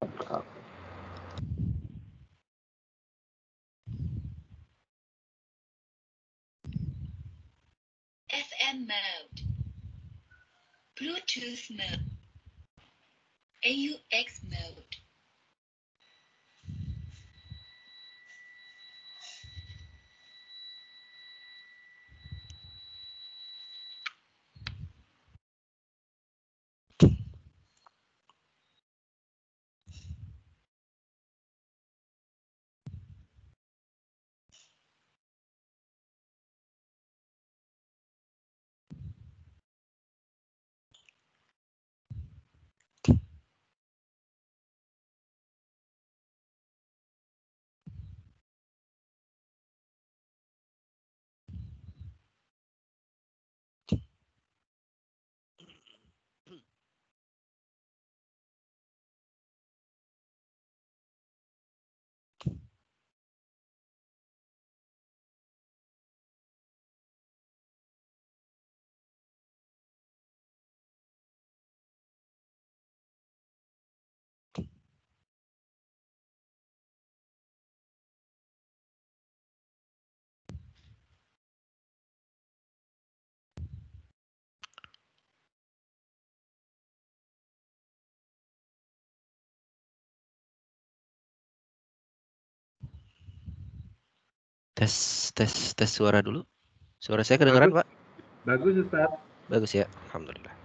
FM mode, Bluetooth mode, AUX mode. Tes suara dulu. Suara saya kedengaran, Pak? Bagus, Ustaz. Bagus ya, alhamdulillah.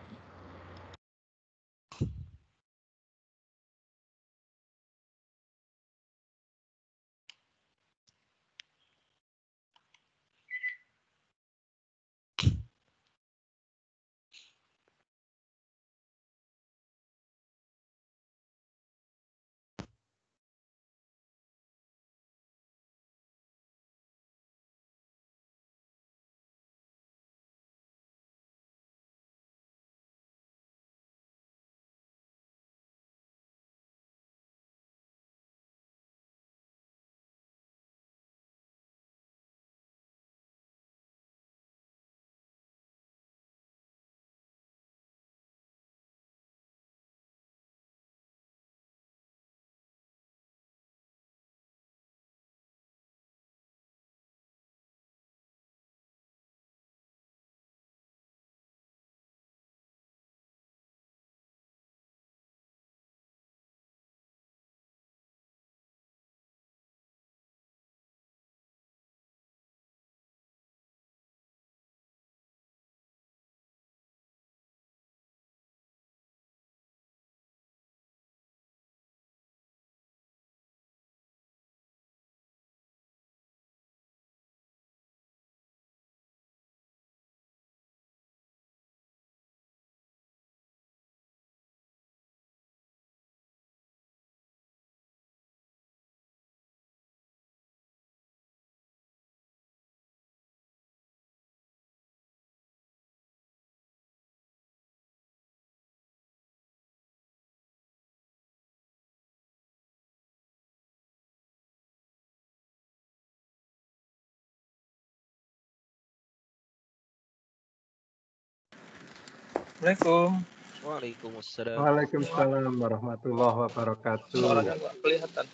Assalamualaikum. Waalaikumsalam. Waalaikumsalam warahmatullahi wabarakatuh. Suaranya nggak kelihatan.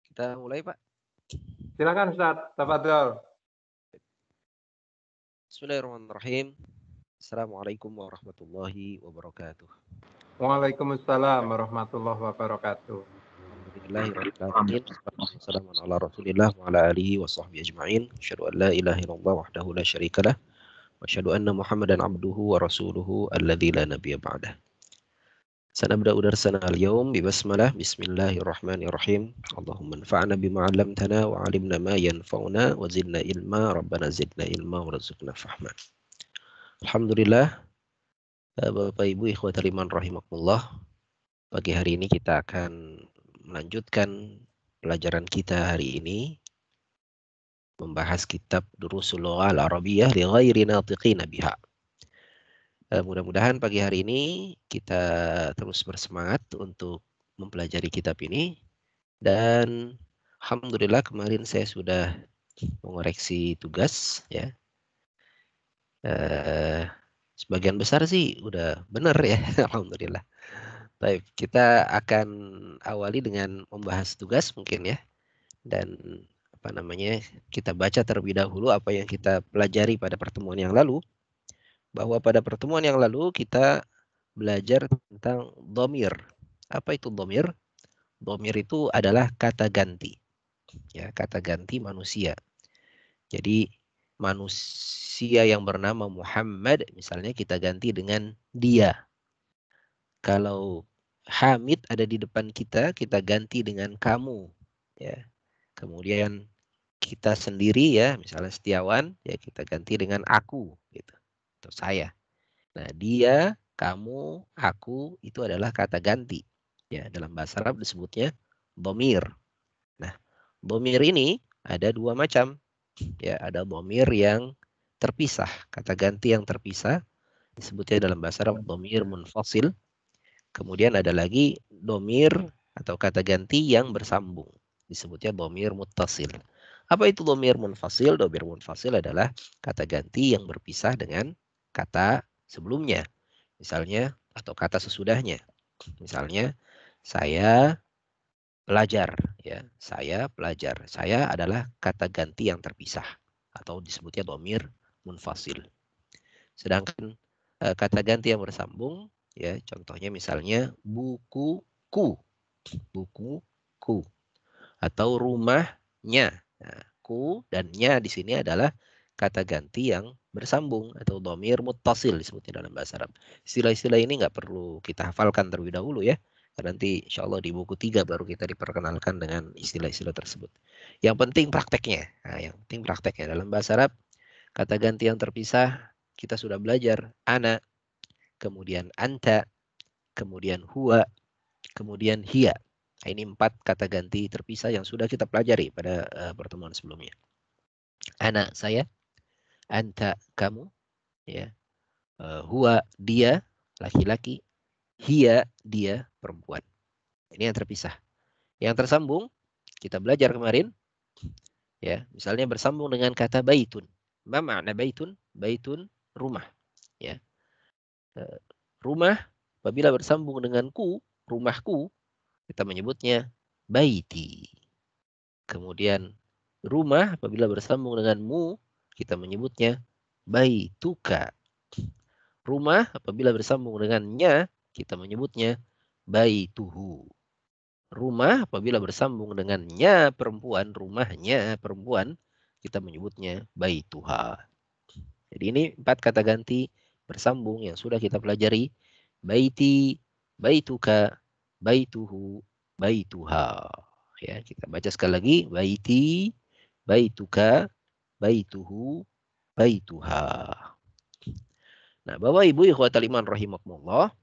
Kita mulai, Pak. Silakan Ustaz, tafadhol. Bismillahirrahmanirrahim. Assalamualaikum warahmatullahi wabarakatuh. Waalaikumsalam warahmatullahi wabarakatuh. Alhamdulillahirrahmanirrahim. Wassalamu ala rasulillah wa ala alihi wa sahbihi ajma'in. Asyhadu an la ilaha illallah wahdahu la syarikalah. Wa asyhadu anna Muhammadan abduhu wa rasuluhu alladzi la nabiyya ba'dah. Sanabda'u darsana al-yawm bibasmalah. Bismillahirrahmanirrahim. Allahumma anfa'na bima 'allamtana wa 'allimna ma yanfa'una wa zidna ilma. Rabbana zidna ilma wa rzuqna fahma. Alhamdulillah, Bapak Ibu ikhwatal iman rahimakumullah. Pagi hari ini kita akan melanjutkan pelajaran kita hari ini membahas kitab Durusul Lughah Al-Arabiyyah li ghairi natiqina biha. Mudah-mudahan pagi hari ini kita terus bersemangat untuk mempelajari kitab ini. Dan alhamdulillah kemarin saya sudah mengoreksi tugas ya. Sebagian besar sih udah benar ya, alhamdulillah. Baik, kita akan awali dengan membahas tugas mungkin ya. Dan kita baca terlebih dahulu apa yang kita pelajari pada pertemuan yang lalu. Bahwa pada pertemuan yang lalu kita belajar tentang dhamir. Apa itu dhamir? Dhamir itu adalah kata ganti. Ya, kata ganti manusia. Jadi manusia yang bernama Muhammad misalnya kita ganti dengan dia. Kalau Hamid ada di depan kita ganti dengan kamu. Ya. Kemudian kita sendiri ya, misalnya Setiawan, ya kita ganti dengan aku gitu. Atau saya. Nah, dia, kamu, aku itu adalah kata ganti. Ya, dalam bahasa Arab disebutnya dhamir. Nah, dhamir ini ada dua macam. Ya, ada dhamir yang terpisah, kata ganti yang terpisah disebutnya dalam bahasa Arab dhamir munfasil. Kemudian ada lagi dhamir atau kata ganti yang bersambung, disebutnya dhamir muttasil. Apa itu dhamir munfasil? Dhamir munfasil adalah kata ganti yang berpisah dengan kata sebelumnya. Misalnya atau kata sesudahnya. Misalnya saya pelajar ya, saya pelajar. Saya adalah kata ganti yang terpisah atau disebutnya dhamir munfasil. Sedangkan kata ganti yang bersambung ya, contohnya misalnya bukuku, bukuku, atau rumahnya. Nah, ku dan nya di sini adalah kata ganti yang bersambung atau dhamir muttasil disebutnya dalam bahasa Arab. Istilah-istilah ini nggak perlu kita hafalkan terlebih dahulu ya. Nanti insya Allah di buku 3 baru kita diperkenalkan dengan istilah-istilah tersebut. Yang penting prakteknya. Nah, yang penting prakteknya dalam bahasa Arab kata ganti yang terpisah kita sudah belajar ana, kemudian anta, kemudian huwa, kemudian hiya. Nah, ini 4 kata ganti terpisah yang sudah kita pelajari pada pertemuan sebelumnya. Ana saya, anta kamu, ya, huwa dia laki-laki, hiya dia perempuan. Ini yang terpisah. Yang tersambung kita belajar kemarin, ya, misalnya bersambung dengan kata baitun. Ma makna baitun? Baitun rumah, ya. Rumah apabila bersambung dengan ku, rumahku, kita menyebutnya baiti. Kemudian rumah apabila bersambung dengan mu, kita menyebutnya baituka. Rumah apabila bersambung dengan nya, kita menyebutnya baituhu. Rumah apabila bersambung dengan nya perempuan, rumahnya perempuan, kita menyebutnya baituha. Jadi ini 4 kata ganti bersambung yang sudah kita pelajari. Baiti, baituka, baituhu, baituha. Ya, kita baca sekali lagi. Baiti, baituka, baituhu, baituha. Nah, Bapak Ibu ikhwatal iman rahimakumullah,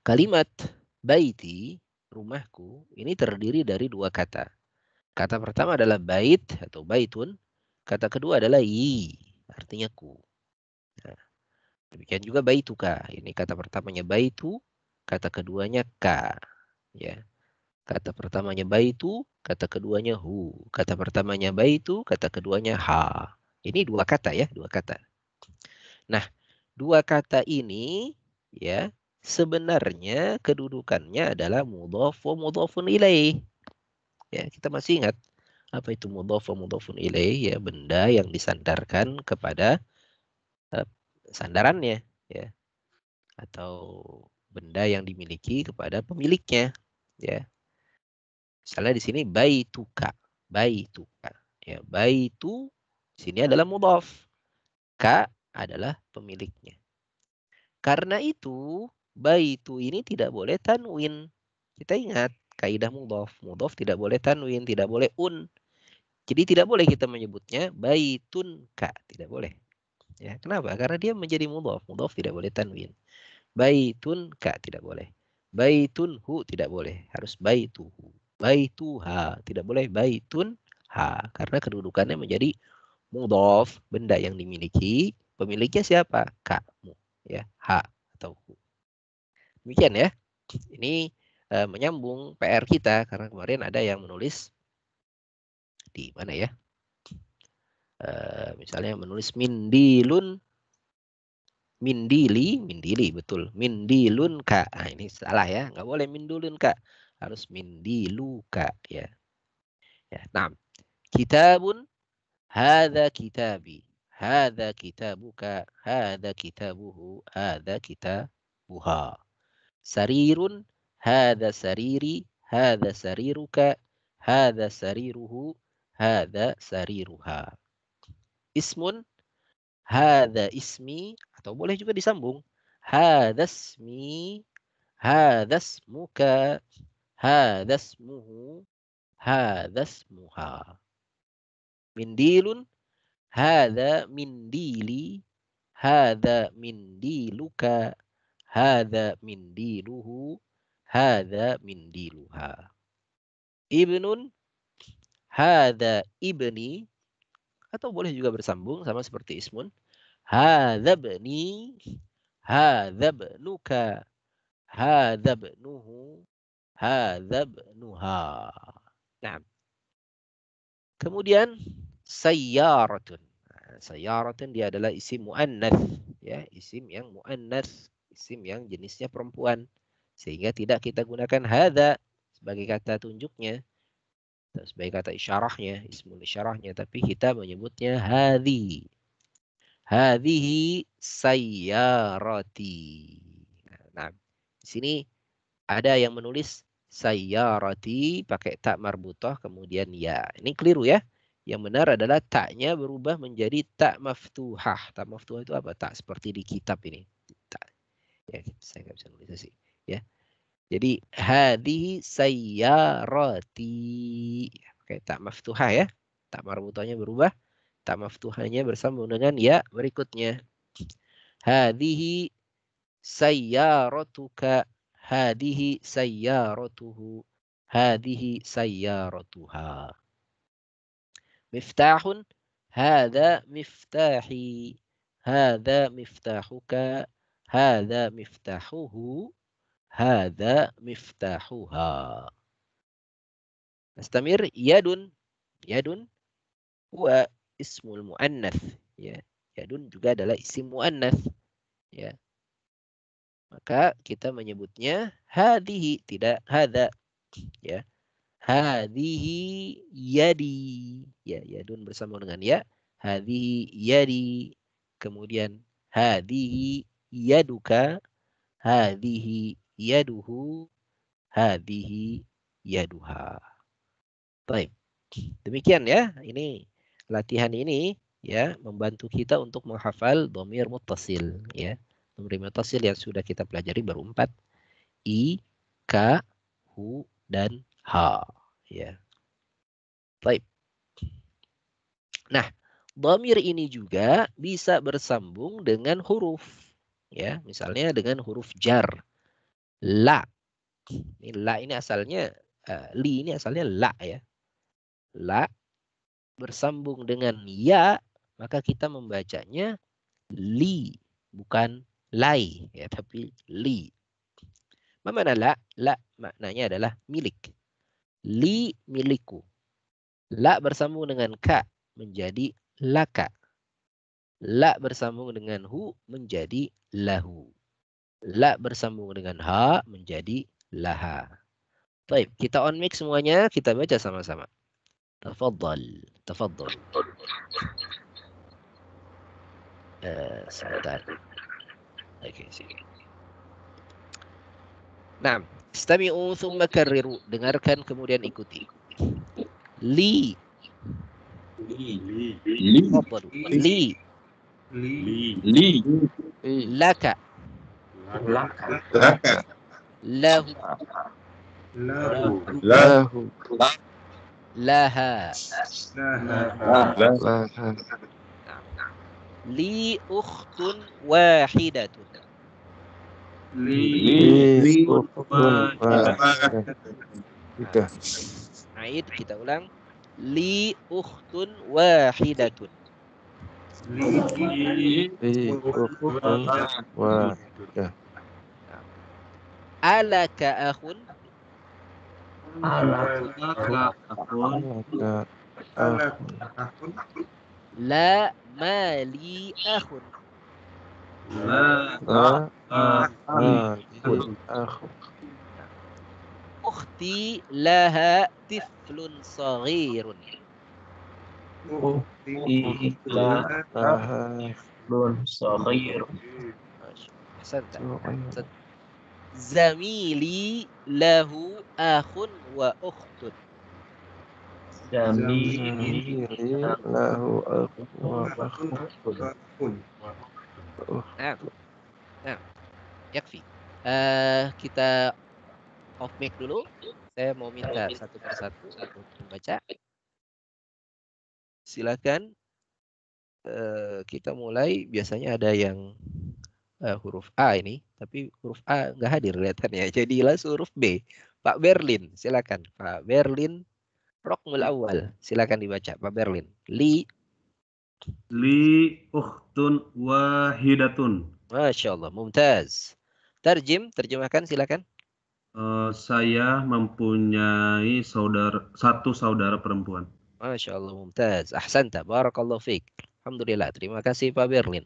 kalimat baiti, rumahku, ini terdiri dari 2 kata. Kata pertama adalah bait atau baitun. Kata kedua adalah yi, artinya ku. Nah, demikian juga baituka. Ini kata pertamanya baitu, kata keduanya ka. Ya. Kata pertamanya baitu, kata keduanya hu. Kata pertamanya baitu, kata keduanya ha. Ini 2 kata ya, 2 kata. Nah, 2 kata ini ya sebenarnya kedudukannya adalah mudhaf wa mudhafun ilaih. Ya, kita masih ingat apa itu mudhaf wa mudhafun ilaih? Ya, benda yang disandarkan kepada sandarannya ya, atau benda yang dimiliki kepada pemiliknya ya. Misalnya di sini baituka, baituka. Ya, baitu di sini adalah mudhaf. Ka adalah pemiliknya. Karena itu baitu ini tidak boleh tanwin. Kita ingat kaidah mudhaf. Mudhaf tidak boleh tanwin, tidak boleh un. Jadi tidak boleh kita menyebutnya baitun ka, tidak boleh. Ya, kenapa? Karena dia menjadi mudhaf. Mudhaf tidak boleh tanwin. Baitun ka tidak boleh. Baitun hu tidak boleh. Harus baituhu. Baituha tidak boleh. Baitun ha, karena kedudukannya menjadi mudhaf, benda yang dimiliki, pemiliknya siapa? Kamu. ya, ha atau hu. Demikian ya. Ini menyambung PR kita karena kemarin ada yang menulis di mana ya? Misalnya menulis mindilun, mindili betul, mindilun ka. Nah, ini salah ya, nggak boleh mindulun ka, harus mindiluka ya. Ya, nah, kitabun, hadza kitabi, hadza kitabuka, hadza kitabuhu, hadza kitabuha. Sarirun, hadza sariri, hadza sariruka, hadza sariruhu, hadza sariruha. Ismun, hadza ismi, atau boleh juga disambung. Hadza ismi, hadza ismuka, hadza ismuhu, hadza ismuha. Mindilun, hadza mindili, hadza mindiluka, hadza mindiluhu, hadza mindiluha. Ibnun, hadza ibni, atau boleh juga bersambung sama seperti ismun. Hadza ibni, hadza ibnuka, hadza ibnuhu, hadza ibnuha. Nah. Kemudian sayyaratun. Sayyaratun dia adalah isim muannats ya, isim yang muannats, isim yang jenisnya perempuan. Sehingga tidak kita gunakan hadza sebagai kata tunjuknya, sebagai kata isyarahnya, ismul isyarahnya, tapi kita menyebutnya hadhi. Hadhihi sayyarati. Nah, di sini ada yang menulis sayyarati pakai tak marbutah kemudian ya. Ini keliru ya. Yang benar adalah taknya berubah menjadi tak maftuhah. Tak maftuhah itu apa? Tak seperti di kitab ini. Tak. Ya, saya nggak bisa nulis sih. Ya. Jadi hadhihi sayyarati. Pakai tak maftuhah ya. Tak marbutahnya berubah. Tak maftuhahnya bersambung dengan ya berikutnya. Hadhihi sayyaratuka. Hadihi sayyaratuhu, hadihi sayyaratuha. Miftahun, hadza miftahi, hadza miftahuka, hadza miftahuhu, hadza miftahuha. Nastamir, yadun, yadun huwa ismul muannats ya. Yadun juga adalah isim muannats ya. Maka kita menyebutnya hadhihi, tidak hadza ya. Hadhihi yadi ya, yadun bersama dengan ya. Hadhihi yadi, kemudian hadhihi yaduka, hadhihi yaduhu, hadhihi yaduha. Baik. Demikian ya, ini latihan ini ya membantu kita untuk menghafal dhamir muttasil ya. Dhamir muttasil yang sudah kita pelajari baru 4. I, ka, hu, dan ha. Ya. Baik. Nah, dhamir ini juga bisa bersambung dengan huruf. Ya, misalnya dengan huruf jar. La. Ini la ini asalnya li ini asalnya la ya. La bersambung dengan ya, maka kita membacanya li, bukan lai ya, tapi li. Mana la? La maknanya adalah milik. Li milikku. La bersambung dengan ka menjadi laka. La bersambung dengan hu menjadi lahu. La bersambung dengan ha menjadi laha. Baik, kita on mic semuanya, kita baca sama-sama. Tafadhal, tafadhal. Sebentar. Oke, sini. Nah, istami'u thumma karriru. Dengarkan kemudian ikuti. Li. Tafadhalu. Li. Laka. Lahu. Laha. Li ukhtun wahidatun. Li ukhtun wahidatun. Aid, kita ulang. Li ukhtun wahidatun. li ukhtun wa Alaka akhun? alaka akhun La mali akhun. la akhun Ukhti laha tiflun saghirun. Ahsanta. Zamili lahu akhun wa ukhtun. lahu akhun Nah, yakfi. Kita off mic dulu. Saya mau minta satu persatu untuk membaca. Silakan. Kita mulai. Biasanya ada yang huruf A ini, tapi huruf A nggak hadir kelihatannya. Jadilah huruf B. Pak Berlin, silakan. Pak Berlin, Rokmul Awal, silakan dibaca. Pak Berlin. Li ukhtun wahidatun. Masya Allah, mumtaz. Terjemahkan silakan. Saya mempunyai satu saudara perempuan. Masya Allah, mumtaz. Ahsanta, barakallahu fiik. Alhamdulillah, terima kasih Pak Berlin.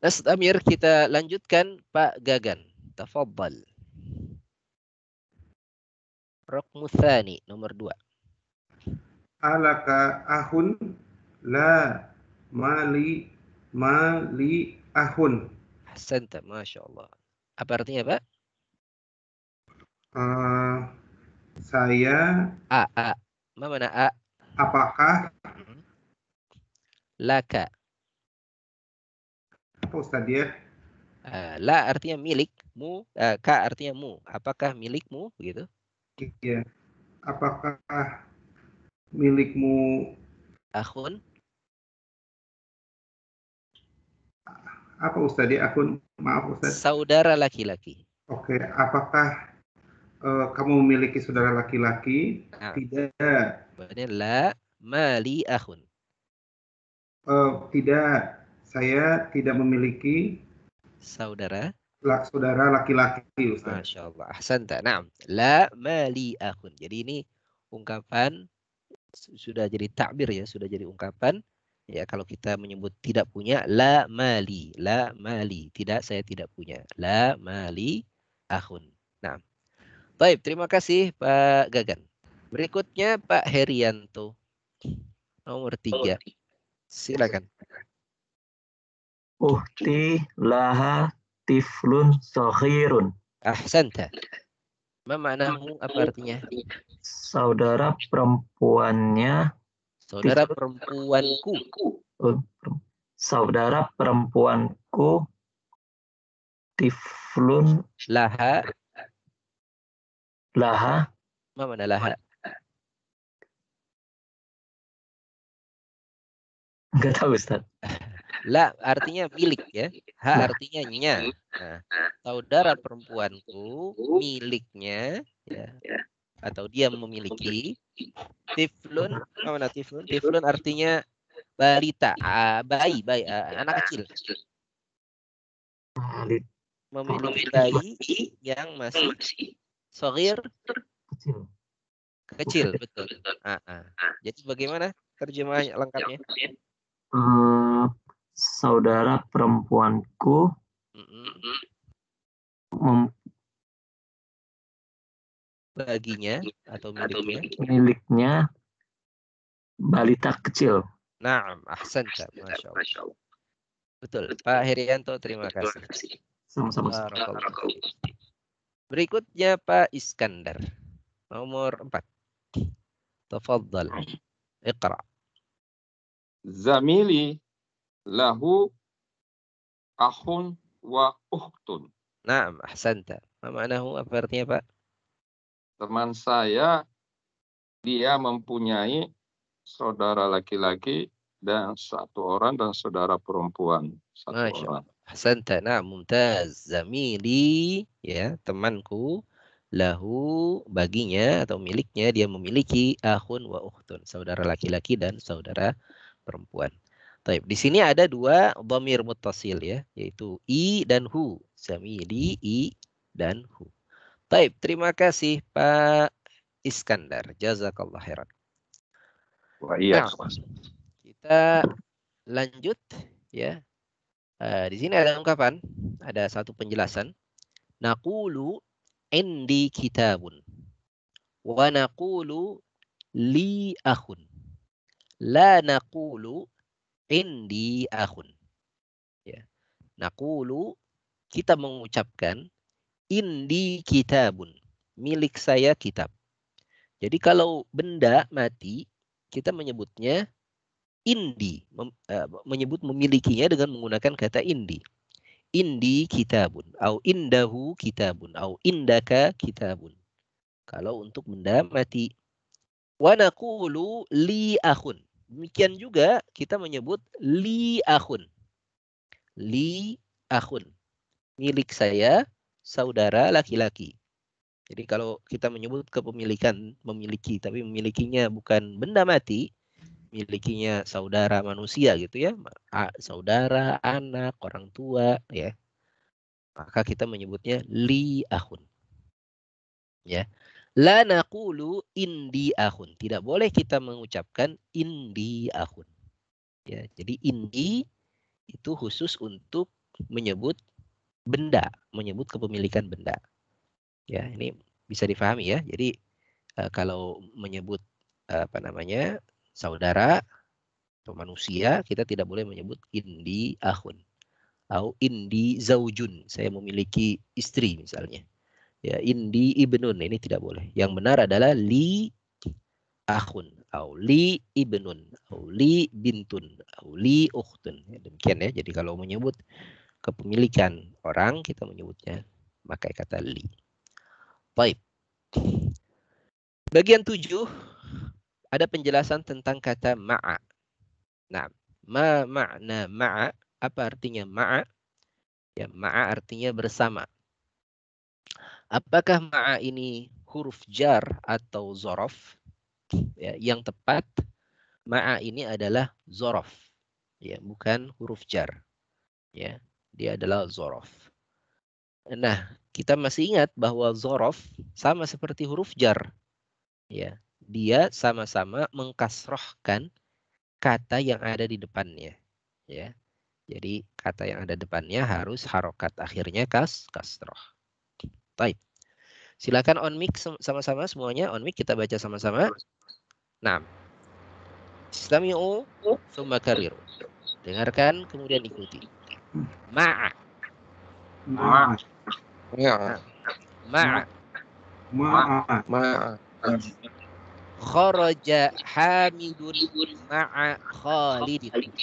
Nastamir, kita lanjutkan Pak Gagan. Tafaddal. Raqmu tsani, nomor 2. Alaka ahun la mali ahun. Ahsanta, Masya Allah. Apa artinya Pak? Saya Mana A? Apakah Laka. apa Ustaz ya? La artinya milik, mu, ka artinya mu. Apakah milikmu begitu? Iya. Apakah milikmu Akhun? apa Ustaz ya? Akun, maaf Ustaz. Saudara laki-laki. Oke, apakah kamu memiliki saudara laki-laki? Tidak. Berarti la mali akhun. Tidak. Saya tidak memiliki Saudara laki-laki, Ustaz. Masya Allah. Ahsanta. Naam. La mali akhun. Jadi ini ungkapan sudah jadi takbir ya, sudah jadi ungkapan. Ya, kalau kita menyebut tidak punya, la mali, tidak, saya tidak punya. La mali akhun. Naam. Baik, terima kasih Pak Gagan. Berikutnya Pak Herianto. Nomor 3. Silakan. Ukhti laha tiflun saghirun. Ahsanta. Ma maknahu, apa artinya? Saudara perempuannya. Saudara perempuanku. Saudara perempuanku tiflun Laha. Ma mana laha? Enggak tahu Ustaz. La artinya milik ya. Ha artinya nya. Nah, saudara perempuanku miliknya ya. Atau dia memiliki. Tiflun, mana tiflun? Tiflun artinya balita, bayi, anak kecil. Memiliki bayi yang masih saghir, kecil, betul. Jadi bagaimana terjemahan lengkapnya? Saudara perempuanku baginya atau miliknya balita kecil. Naam, ahsanta, Masya Allah. Betul, Pak Herianto, terima kasih. Sama-sama. Berikutnya Pak Iskandar, nomor 4. Tafaddal, iqra. Zamili lahu akhun wa ukhtun. Naam, ahsanta. Ma maknahu, apa artinya Pak? Teman saya, dia mempunyai saudara laki-laki dan satu orang dan saudara perempuan satu orang. Ahsanta. Nah, mumtaz. Zamili, ya, temanku, lahu, baginya atau miliknya, dia memiliki akhun wa ukhtun, saudara laki-laki dan saudara perempuan. Taib. Di sini ada dua dhamir muttasil ya, yaitu i dan hu. Zamili, i dan hu. Taib, terima kasih Pak Iskandar. Jazakallah khairan. Wah, iya. Nah, kita lanjut ya. Di sini ada ungkapan, ada satu penjelasan. Naqulu indi kitabun wa naqulu li akhun. La naqulu indi akhun. Ya. Naqulu, kita mengucapkan indi kitabun, milik saya kitab. Jadi kalau benda mati, kita menyebutnya indi, menyebut memilikinya dengan menggunakan kata indi. Indi kitabun, au indahu kitabun, au indaka kitabun. Kalau untuk benda mati. Wa naqulu li akhun. Demikian juga kita menyebut li akhun. Li akhun. Milik saya, saudara laki-laki. Jadi kalau kita menyebut kepemilikan, memiliki, tapi memilikinya bukan benda mati, milikinya saudara manusia gitu ya, saudara, anak, orang tua ya, maka kita menyebutnya li akhun. Ya. La naqulu indi akhun. Tidak boleh kita mengucapkan indi akhun. Ya, jadi indi itu khusus untuk menyebut benda, menyebut kepemilikan benda. Ya, ini bisa difahami ya. Jadi kalau menyebut saudara atau manusia, kita tidak boleh menyebut indi akhun atau indi zaujun. Saya memiliki istri misalnya. Ya, indi ibnun, ini tidak boleh. Yang benar adalah li akhun atau li ibnun atau li bintun atau li ukhtun. Ya, demikian ya. Jadi kalau menyebut kepemilikan orang, kita menyebutnya pakai kata li. Baik. Bagian 7 ada penjelasan tentang kata ma'a. Nah, ma makna ma'a? Apa artinya ma'a? Ya, ma'a artinya bersama. Apakah ma'a ini huruf jar atau zorof? Ya, yang tepat ma'a ini adalah zorof. Ya, bukan huruf jar. Ya, dia adalah zorof. Nah, kita masih ingat bahwa zorof sama seperti huruf jar. Ya, dia sama-sama mengkasrohkan kata yang ada di depannya. Ya, jadi kata yang ada depannya harus harokat akhirnya kasroh. Baik. Silakan on mic sama-sama semuanya. On mic kita baca sama-sama. Nah, istami'u tsumma kariru. Dengarkan kemudian ikuti. Ma'a. Ma'a. Ma'a. Ma'a. Kharaja Hamidun ma'a Khalidin.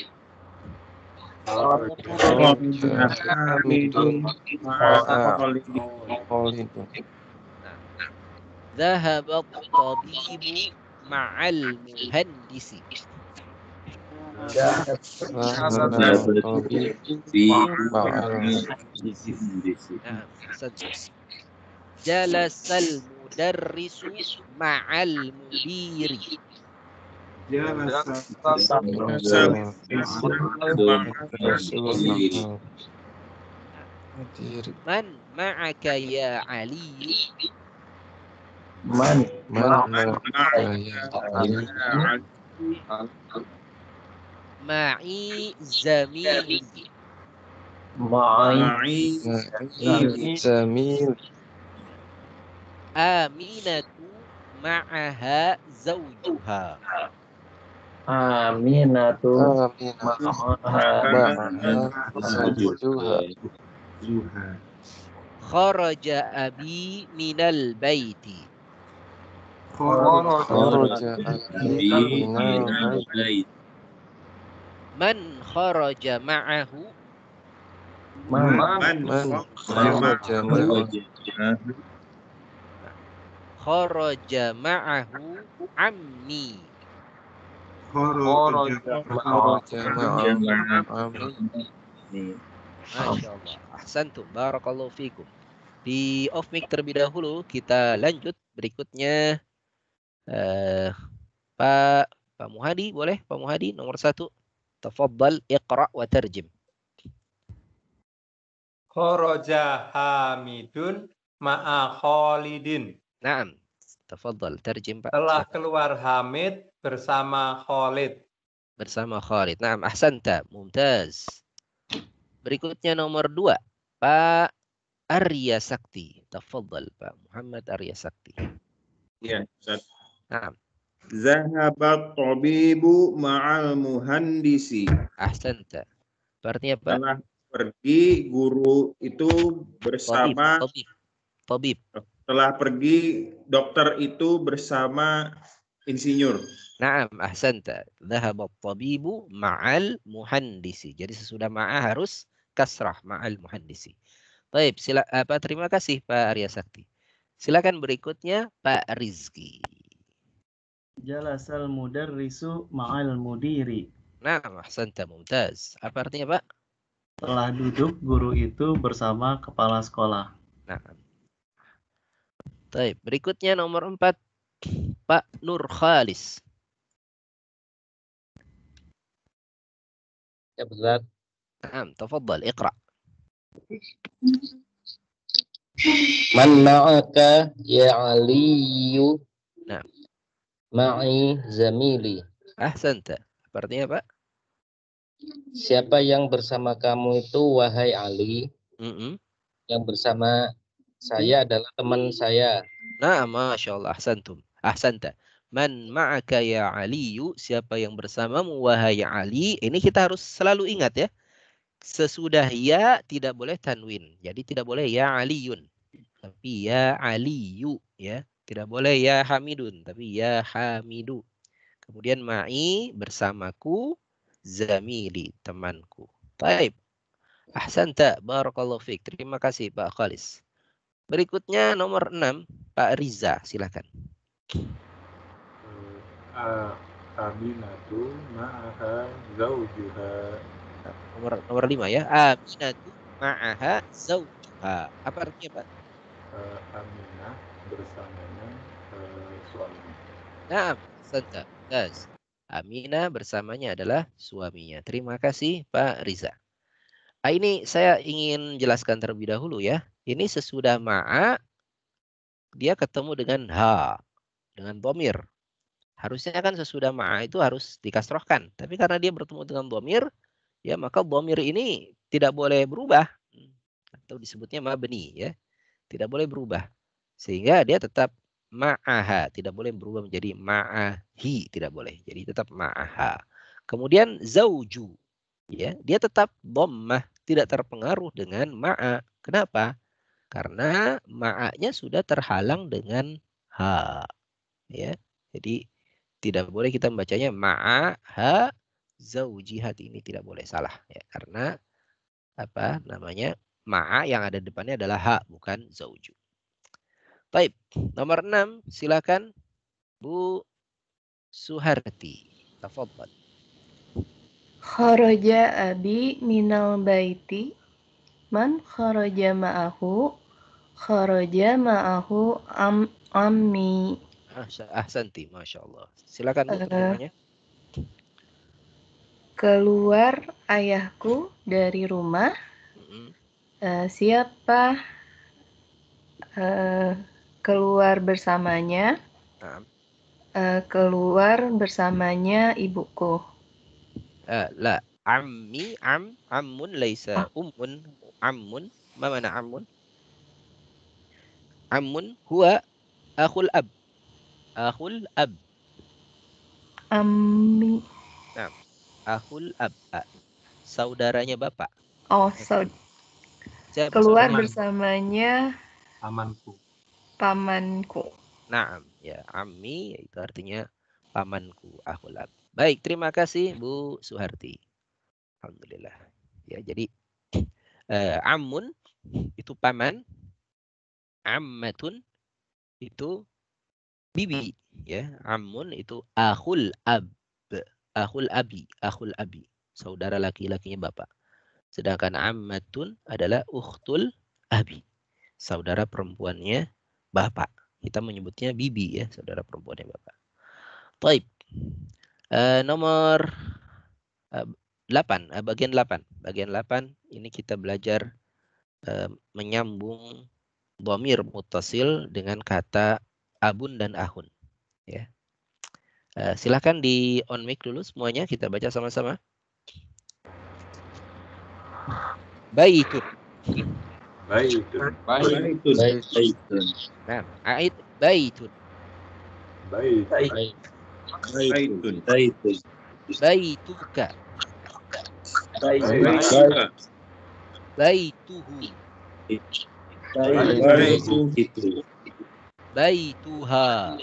Dhahaba at-tabibu ma'al muhandisi. Jalasal mudarrisu ma'al mudiri. Man ma'aka ya Ali. Man Ma'i zamili. Aminatu ma'aha zawjuha. Aminatu Kharaja abi minal baiti. Man kharaja ma'ahu. Kharaja ma'ahu ammi. Masya Allah. Ahsantum. Barakallahu fikum. Di off mic terlebih dahulu, kita lanjut. Berikutnya Pak Muhadi, boleh Pak Muhadi nomor 1. Tafaddal iqra wa tarjim. Kharaja Hamidun ma'a Khalidin. Naam. Tafaddal tarjim Pak. Telah keluar Hamid bersama Khalid. Bersama Khalid. Naam, ahsanta. Mumtaz. Berikutnya nomor 2. Pak Arya Sakti. Tafaddal Pak Muhammad Arya Sakti. Ya, Ustaz. Naam. Zahabat tabibu ma'al muhandisi. Ahsanta. Artinya Pak? Telah pergi guru itu bersama Tabib. telah pergi dokter itu bersama insinyur. Naam, ahsanta. Dhahabat tabibu ma'al muhandisi. Jadi sesudah ma'a harus kasrah ma'al muhandisi. Baik, terima kasih Pak Arya Sakti. Silakan berikutnya Pak Rizki. Jalasal mudarrisu ma'al mudiri. Naam, ahsanta, mumtaz. Apa artinya Pak? Telah duduk guru itu bersama kepala sekolah. Naam. Baik, berikutnya nomor 4 Pak Nur Khalis. Ya, Ustaz. Naam, tafaddal, iqra. Man ma'aka ya Aliyu. Naam. Ma'i zamili. Ahsanta. Apa artinya Pak? Siapa yang bersama kamu itu wahai Ali? Yang bersama saya adalah teman saya. Nah, Masya Allah, ahsantum. Ahsanta. Man ma'aka ya Aliyu, siapa yang bersamamu wahai Ali. Ini kita harus selalu ingat ya. Sesudah ya tidak boleh tanwin. Jadi tidak boleh ya Aliyun. Tapi ya Aliyu ya. Tidak boleh ya Hamidun, tapi ya Hamidu. Kemudian ma'i bersamaku, zamili temanku. Baik. Ahsanta, barakallahu fiik. Terima kasih Pak Khalis. Berikutnya nomor 6, Pak Riza, silakan. Aminatu ma'aha zawjuha. Nomor 5 ya. Aminatu ma'aha zawjuha. Apa artinya Pak? Aminah bersamanya suaminya. Nah, ahsanta. Yes. Aminah bersamanya adalah suaminya. Terima kasih Pak Riza. Ini saya ingin jelaskan terlebih dahulu ya. Ini sesudah ma'a dia ketemu dengan ha, dengan dhamir. Harusnya kan sesudah ma'a itu harus dikasrohkan. Tapi karena dia bertemu dengan dhamir, ya maka dhamir ini tidak boleh berubah. Atau disebutnya mabni ya. Tidak boleh berubah. Sehingga dia tetap ma'aha, tidak boleh berubah menjadi ma'ahi, tidak boleh. Jadi tetap ma'aha. Kemudian zauju, ya, dia tetap dhammah, tidak terpengaruh dengan ma'a. Kenapa? Karena ma'anya sudah terhalang dengan ha. Ya. Jadi tidak boleh kita membacanya ma'aha zaujihat, ini tidak boleh, salah ya. Karena apa namanya? Ma'a yang ada depannya adalah ha, bukan zauju. Baik, nomor 6, silakan Bu Suharti. Tafadhal. Kharaja abi minal baiti. Man kharaja ma'ahu? Kharaja ma'ahu ammi. Ahsanti, Masya Allah. Silakan Bu terjemahnya. Keluar ayahku dari rumah. Siapa keluar bersamanya? Keluar bersamanya ibuku. La, ammi, ammun laisa ummun, ammun. Ma mana ammun? Ammun huwa akhul ab. Akhul ab. Ammi. Nah, akhul ab. Saudaranya bapak. Oh, keluar Paman. Bersamanya pamanku. Pamanku. Naam, ya, ammi itu artinya pamanku, akhul ab. Baik, terima kasih Bu Suharti. Alhamdulillah. Ya, jadi ammun itu paman, ammatun itu bibi, ya. Ammun itu akhul ab, akhul abi, saudara laki-lakinya bapak. Sedangkan ammatun adalah ukhtul abi, saudara perempuannya bapak. Kita menyebutnya bibi ya, saudara perempuannya bapak. Baik. Nomor 8, bagian 8. Bagian 8 ini kita belajar menyambung dhamir muttasil dengan kata abun dan ahun. Ya. Silahkan di on mic dulu semuanya, kita baca sama-sama. Baitun. Baitun. Baitun. Nah, ait baitun. Baitun. Baituka. Baituhu. Baituha.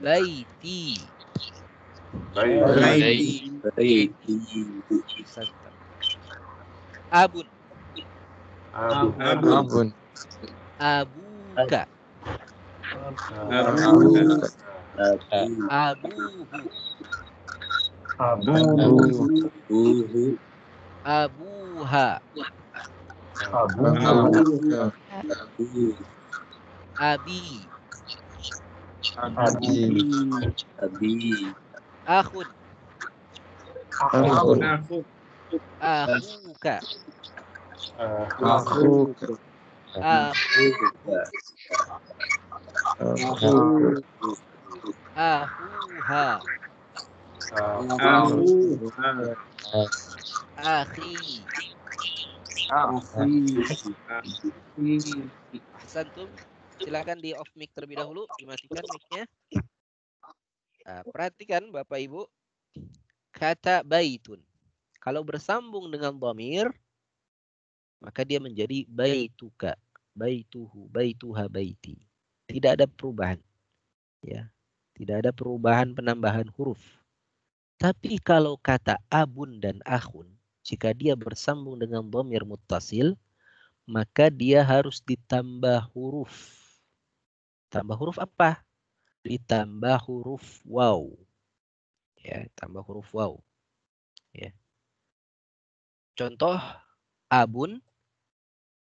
Baiti. Abun. Abuka. Abuhu. Abuha. Abi. Akhun. Akhuka. Ahuha. Akhi. Ahsantum. Silakan di off mic terlebih dahulu, dimatikan mic-nya. Perhatikan Bapak Ibu, kata baitun kalau bersambung dengan dhamir maka dia menjadi baituka, baituhu, baituha, baiti. Tidak ada perubahan. Ya. Tidak ada perubahan penambahan huruf. Tapi kalau kata abun dan akhun, jika dia bersambung dengan dhamir muttasil, maka dia harus ditambah huruf. Tambah huruf apa? Ditambah huruf waw. Ya, tambah huruf waw. Ya. Contoh, abun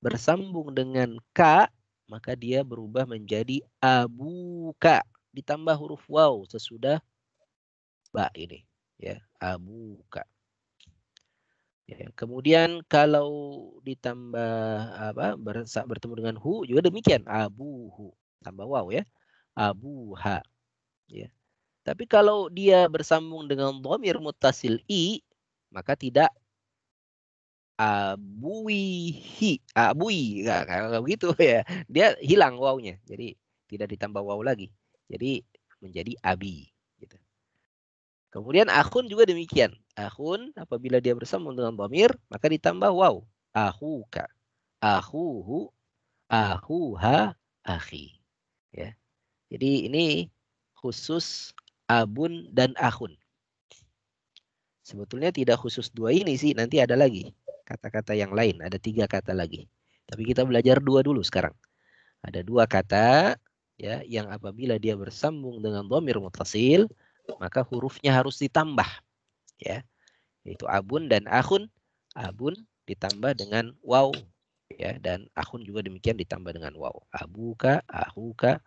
bersambung dengan ka, maka dia berubah menjadi abuka. Ditambah huruf waw sesudah ba ini. Ya, abuka. Ya, kemudian kalau ditambah bertemu dengan hu juga demikian, abuhu. Tambah waw ya. Abuha. Ya. Tapi kalau dia bersambung dengan dhamir muttasil i, maka tidak abuihi, abui, nggak begitu ya. Dia hilang wawnya, jadi tidak ditambah waw lagi. Jadi menjadi abi. Gitu. Kemudian akhun juga demikian. Akhun apabila dia bersambung dengan dhamir, maka ditambah waw. Ahuka, ahuhu, ahuha, akhi. Ya. Jadi ini khusus abun dan akhun. Sebetulnya tidak khusus dua ini sih, nanti ada lagi kata-kata yang lain, ada 3 kata lagi. Tapi kita belajar 2 dulu sekarang. Ada 2 kata ya yang apabila dia bersambung dengan dhamir muttasil, maka hurufnya harus ditambah. Ya. Yaitu abun dan akhun. Abun ditambah dengan waw ya, dan akhun juga demikian ditambah dengan waw. Abuka, ahuka,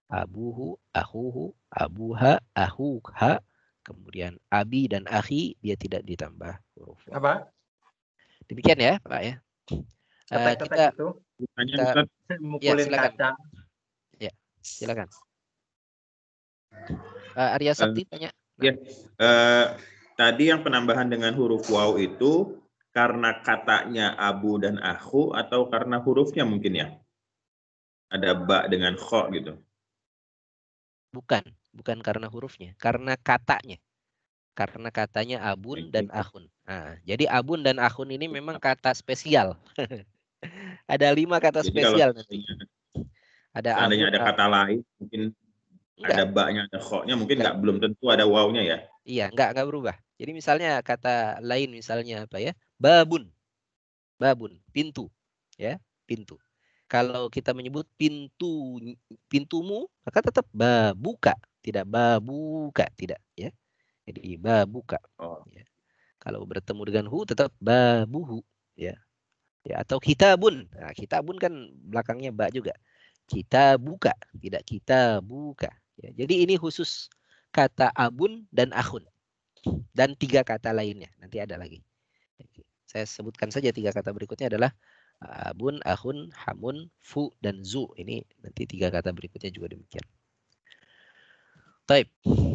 abuhu, ahuhu, abuha, ahuha, kemudian abi dan akhi dia tidak ditambah huruf. Apa? Demikian ya, Pak ya. Ketek-ketek itu mukulin kaca. Ya, silakan. Arya Sakti tanya. Ya, tadi yang penambahan dengan huruf waw itu karena katanya abu dan akhu atau karena hurufnya mungkin ya? Ada ba dengan kho gitu. Bukan karena hurufnya, karena katanya. Karena katanya abun dan akhun. Nah, jadi abun dan akhun ini memang kata spesial. Ada 5 kata jadi spesial kalau nanti. Seandainya ada kata lain, mungkin ada ba-nya, ada kho-nya, mungkin belum tentu ada waw-nya ya. Iya, enggak berubah. Jadi misalnya kata lain misalnya apa ya? Babun. Babun, pintu. Ya, pintu. Kalau kita menyebut pintumu, maka tetap babuka, tidak babuka, tidak ya. Jadi babuka. Ya. Kalau bertemu dengan hu tetap babuhu ya. Ya, atau kitabun. Nah, kitabun kan belakangnya ba juga. Kita buka, tidak kita buka. Ya, jadi ini khusus kata abun dan akhun. Dan 3 kata lainnya. Nanti ada lagi. Saya sebutkan saja 3 kata berikutnya adalah abun, akhun, hamun, fu, dan zu. Ini nanti 3 kata berikutnya juga demikian. Taib.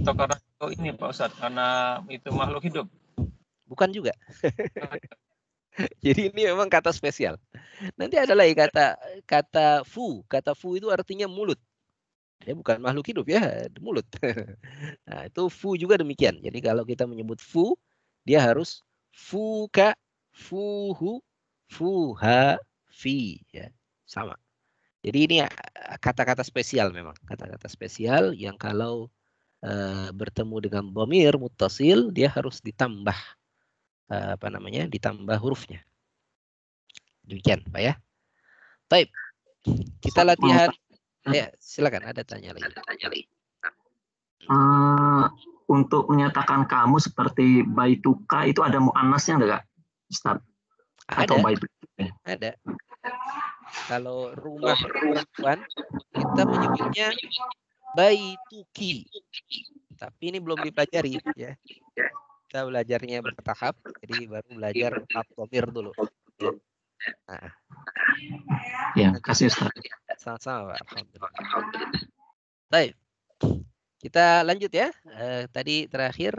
Atau karena ini Pak Ustadz, karena itu makhluk hidup. Bukan juga. Jadi ini memang kata spesial. Nanti ada lagi kata fu. Kata fu itu artinya mulut. Dia bukan makhluk hidup ya, mulut. Nah, itu fu juga demikian. Jadi kalau kita menyebut fu, dia harus fuka, fuhu, fuha, fi, ya, sama. Jadi ini kata-kata spesial memang, kata-kata spesial yang kalau bertemu dengan dhamir muttasil, dia harus ditambah ditambah hurufnya. Demikian, Pak ya. Baik. Kita latihan. Ya, silakan, ada tanya lagi. Untuk menyatakan kamu seperti baituka itu ada muannasnya enggak, Ustaz? Atau Ada. Kalau rumah perempuan kita menyebutnya baituki. Tapi ini belum dipelajari ya. Kita belajarnya bertahap, jadi baru belajar dhamir dulu. Ya. Nah. Ya, kasih Ustaz. Sama-sama, alhamdulillah. Baik. Kita lanjut ya. Tadi terakhir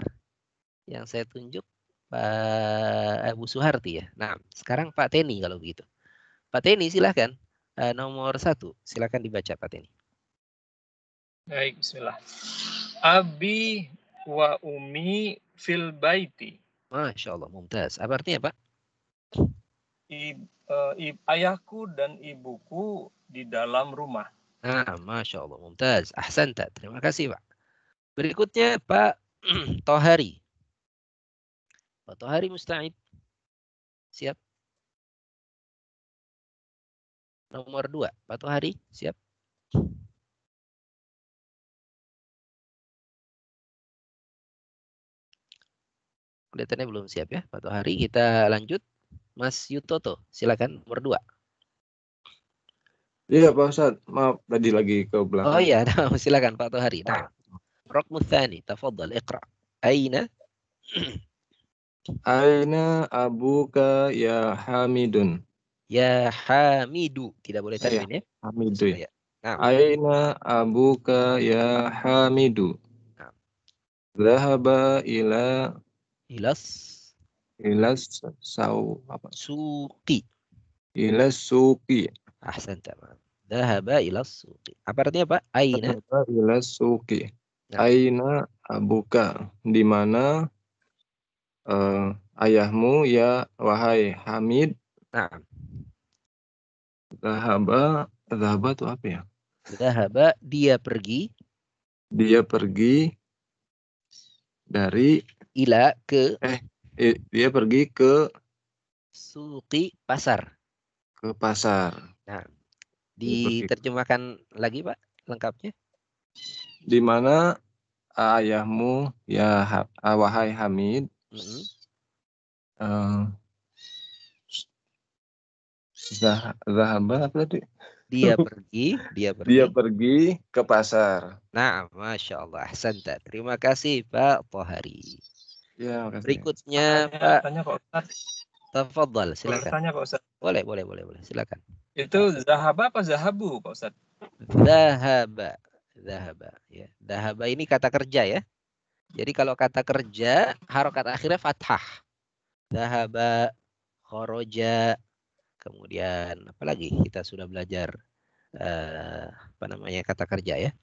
yang saya tunjuk Pak Bu Suharti ya. Nah, sekarang Pak Teni kalau begitu. Pak Teni silahkan. Nomor 1, silahkan dibaca Pak Teni. Baik, bismillah. Abi wa umi fil baiti. Masya Allah, mumtaz. Apa artinya Pak? Ayahku dan ibuku di dalam rumah. Nah, Masya Allah, mumtaz. Ahsanta. Terima kasih Pak. Berikutnya Pak Tohari. Pak Tohari musta'id. Siap. Nomor 2, Pak Tohari, siap. Kelihatannya belum siap ya, Pak Tohari. Kita lanjut. Mas Yutoto, silakan nomor 2. Iya Pak Ustadz, maaf tadi lagi ke belakang. Oh iya, silakan Pak Tohari. Nah, Raqmu tsani, tafadhal, iqra. Aina? Aina abuka ya Hamidun. Ya Hamidu, tidak boleh tanwin ya. Hamidu ya. Nah. Aina abuka ya Hamidu. Nah. Zahaba ila suqi. Ila suqi. Ahsanta. Zahaba ila suqi. Apa artinya Pak? Aina? Zahaba ila suqi. Nah. Aina abuka. Di mana ayahmu ya wahai Hamid? Nah. Zahaba itu apa ya? Zahaba, dia pergi. Dia pergi dari ila ke dia pergi ke suqi, pasar. Ke pasar. Nah, diterjemahkan lagi Pak lengkapnya. Di mana ayahmu ya wahai Hamid? Zahaba apa tadi? Dia pergi ke pasar. Nah, Masya Allah, ahsanta. Terima kasih Pak Tohari. Ya, makasih. Berikutnya Pak. Tanya Pak Ustaz. Tafadhal, silakan. Tanya Pak Ustaz. Boleh, silakan. Itu zahaba apa zahabu Pak Ustaz? Zahaba. Ya. Zahaba ini kata kerja ya. Jadi kalau kata kerja, harokat akhirnya fathah. Zahaba, khoroja, kemudian apalagi kita sudah belajar kata kerja ya.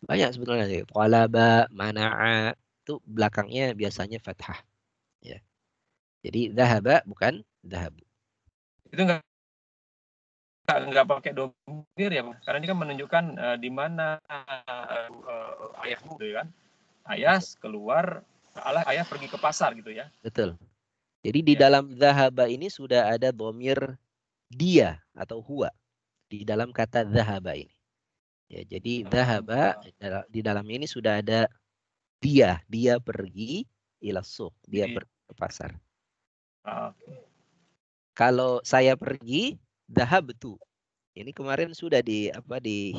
Banyak sebetulnya. Qalaba, mana'a, itu belakangnya biasanya fathah. Ya. Jadi zahaba bukan zahabu. Itu enggak pakai dhamir ya, Pak. Karena ini kan menunjukkan di mana ayahmu gitu kan. Ayah keluar, ayah pergi ke pasar gitu ya. Betul. Jadi di dalam zahaba ini sudah ada dhamir dia atau huwa di dalam kata zahaba ini. Ya, jadi zahaba di dalamnya ini sudah ada dia pergi ila suq, dia pergi ke pasar. Kalau saya pergi, dhahabtu. Ini kemarin sudah di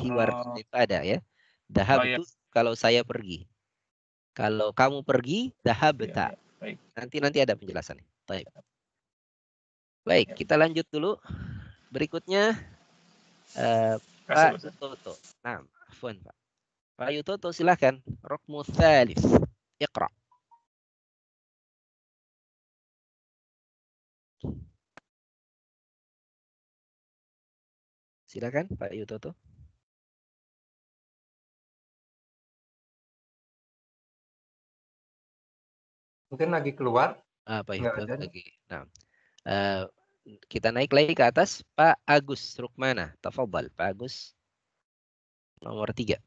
hiwar itu ada ya. Dhahabtu kalau saya pergi. Kalau kamu pergi, dhahabta. Baik. Nanti ada penjelasannya. Baik, kita lanjut dulu. Berikutnya Pak Yutoto. Nah, afwan Pak. Pak Yutoto silakan. Rukmu tsalits. Iqra. Silakan Pak Yutoto. Mungkin lagi keluar. Pak Yutoto lagi. Nah, kita naik lagi ke atas. Pak Agus Rukmana. Tafadhal Pak Agus. Nomor 3.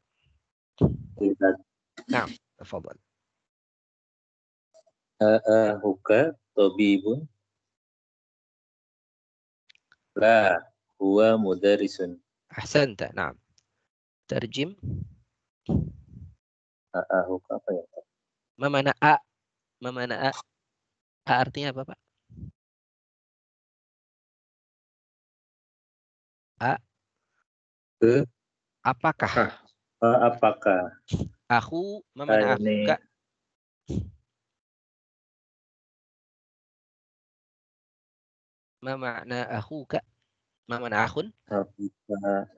Nah, tafadhal. Huka tabibun. La huwa mudarrisun. Ahsanta. Naam. Terjem. Huka apa ya? Mana A? Mana A? A artinya apa, Pak? A. Apakah? Apakah? Aku, mana aku, Kak? Ma makna aku, Kak? Ma makna akhun?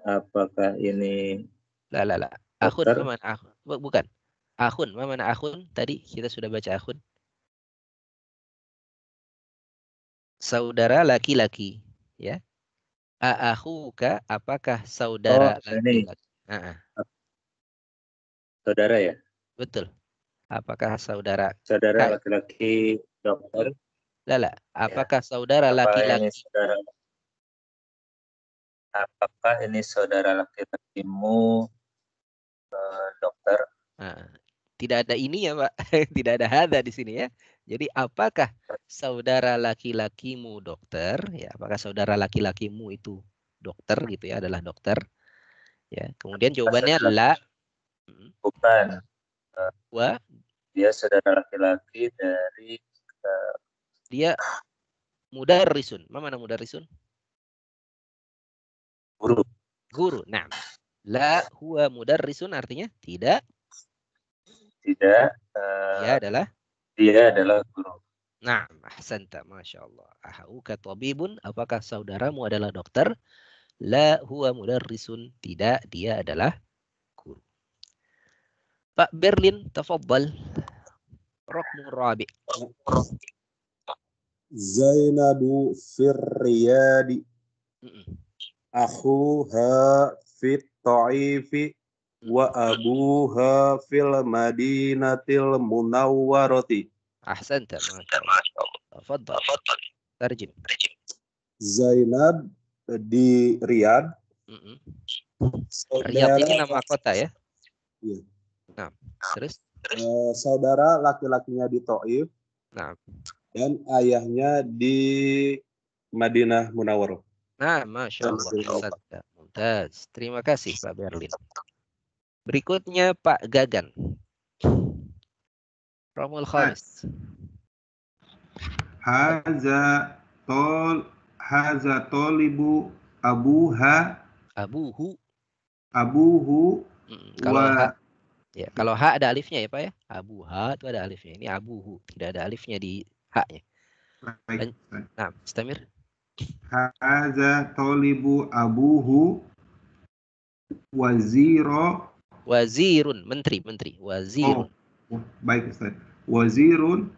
Apakah ini? La. Akhun, ma makna akhun? Bukan. Akhun, ma makna akhun? Tadi kita sudah baca akhun. Saudara laki-laki, ya. Akhuka, apakah saudara laki-laki? Saudara ya? Betul. Apakah saudara? Saudara laki-laki dokter? La. Apakah saudara laki-laki? Apakah ini saudara laki-lakimu, dokter? Tidak ada ini ya, Pak. Tidak ada hada di sini ya. Jadi apakah saudara laki-lakimu dokter? Ya, apakah saudara laki-lakimu itu dokter gitu ya, adalah dokter? Ya, kemudian jawabannya la. Bukan. Wa. Dia saudara laki-laki dari dia mudarrisun. Mana mudarrisun? Guru. Nah, la huwa mudarrisun artinya tidak. Dia adalah guru. Nah, ahsanta, masya Allah. Ahuka tabibun, apakah saudaramu adalah dokter? La huwa mudarrisun, tidak, dia adalah guru. Pak Berlin, tafaddal. Rukmu rabi'. Zainabu firriyadi. Akhuha fit ta'ifi wa abuha fil madinatil munawwarati. Ahsanta, masyaallah. Tafadhal. Tarjim. Zainab di Riyadh. Riyadh ini nama kota ya? Iya. Nah, terus? Saudara laki-lakinya di Taif. Nah. Dan ayahnya di Madinah Munawwarah. Nah, masya Allah. Mumtaz. Terima kasih Pak Berlin. Berikutnya Pak Gagan. Ramul Khamis. Haza tolibu abuha. Abuhu. Kalau ha ada alifnya ya Pak ya. Abuha itu ada alifnya. Ini abuhu. Tidak ada alifnya di ha-nya. Nah, istamir. Haza tolibu abuhu wazirun, menteri, wazirun. Baik Ustaz. Wazirun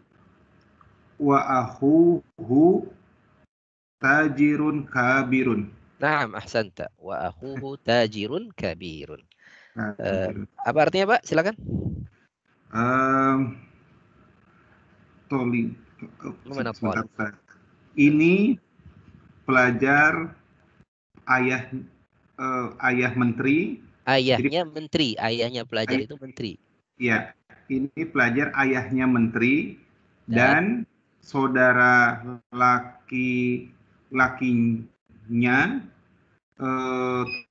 wa akhuhu tajirun kabirun. Naam, ahsanta. Wa akhuhu tajirun kabirun. Apa artinya Pak? Silakan. Ini pelajar ayah menteri. Ayahnya menteri, ayahnya pelajar itu menteri. Ya, ini pelajar ayahnya menteri dan saudara lakinya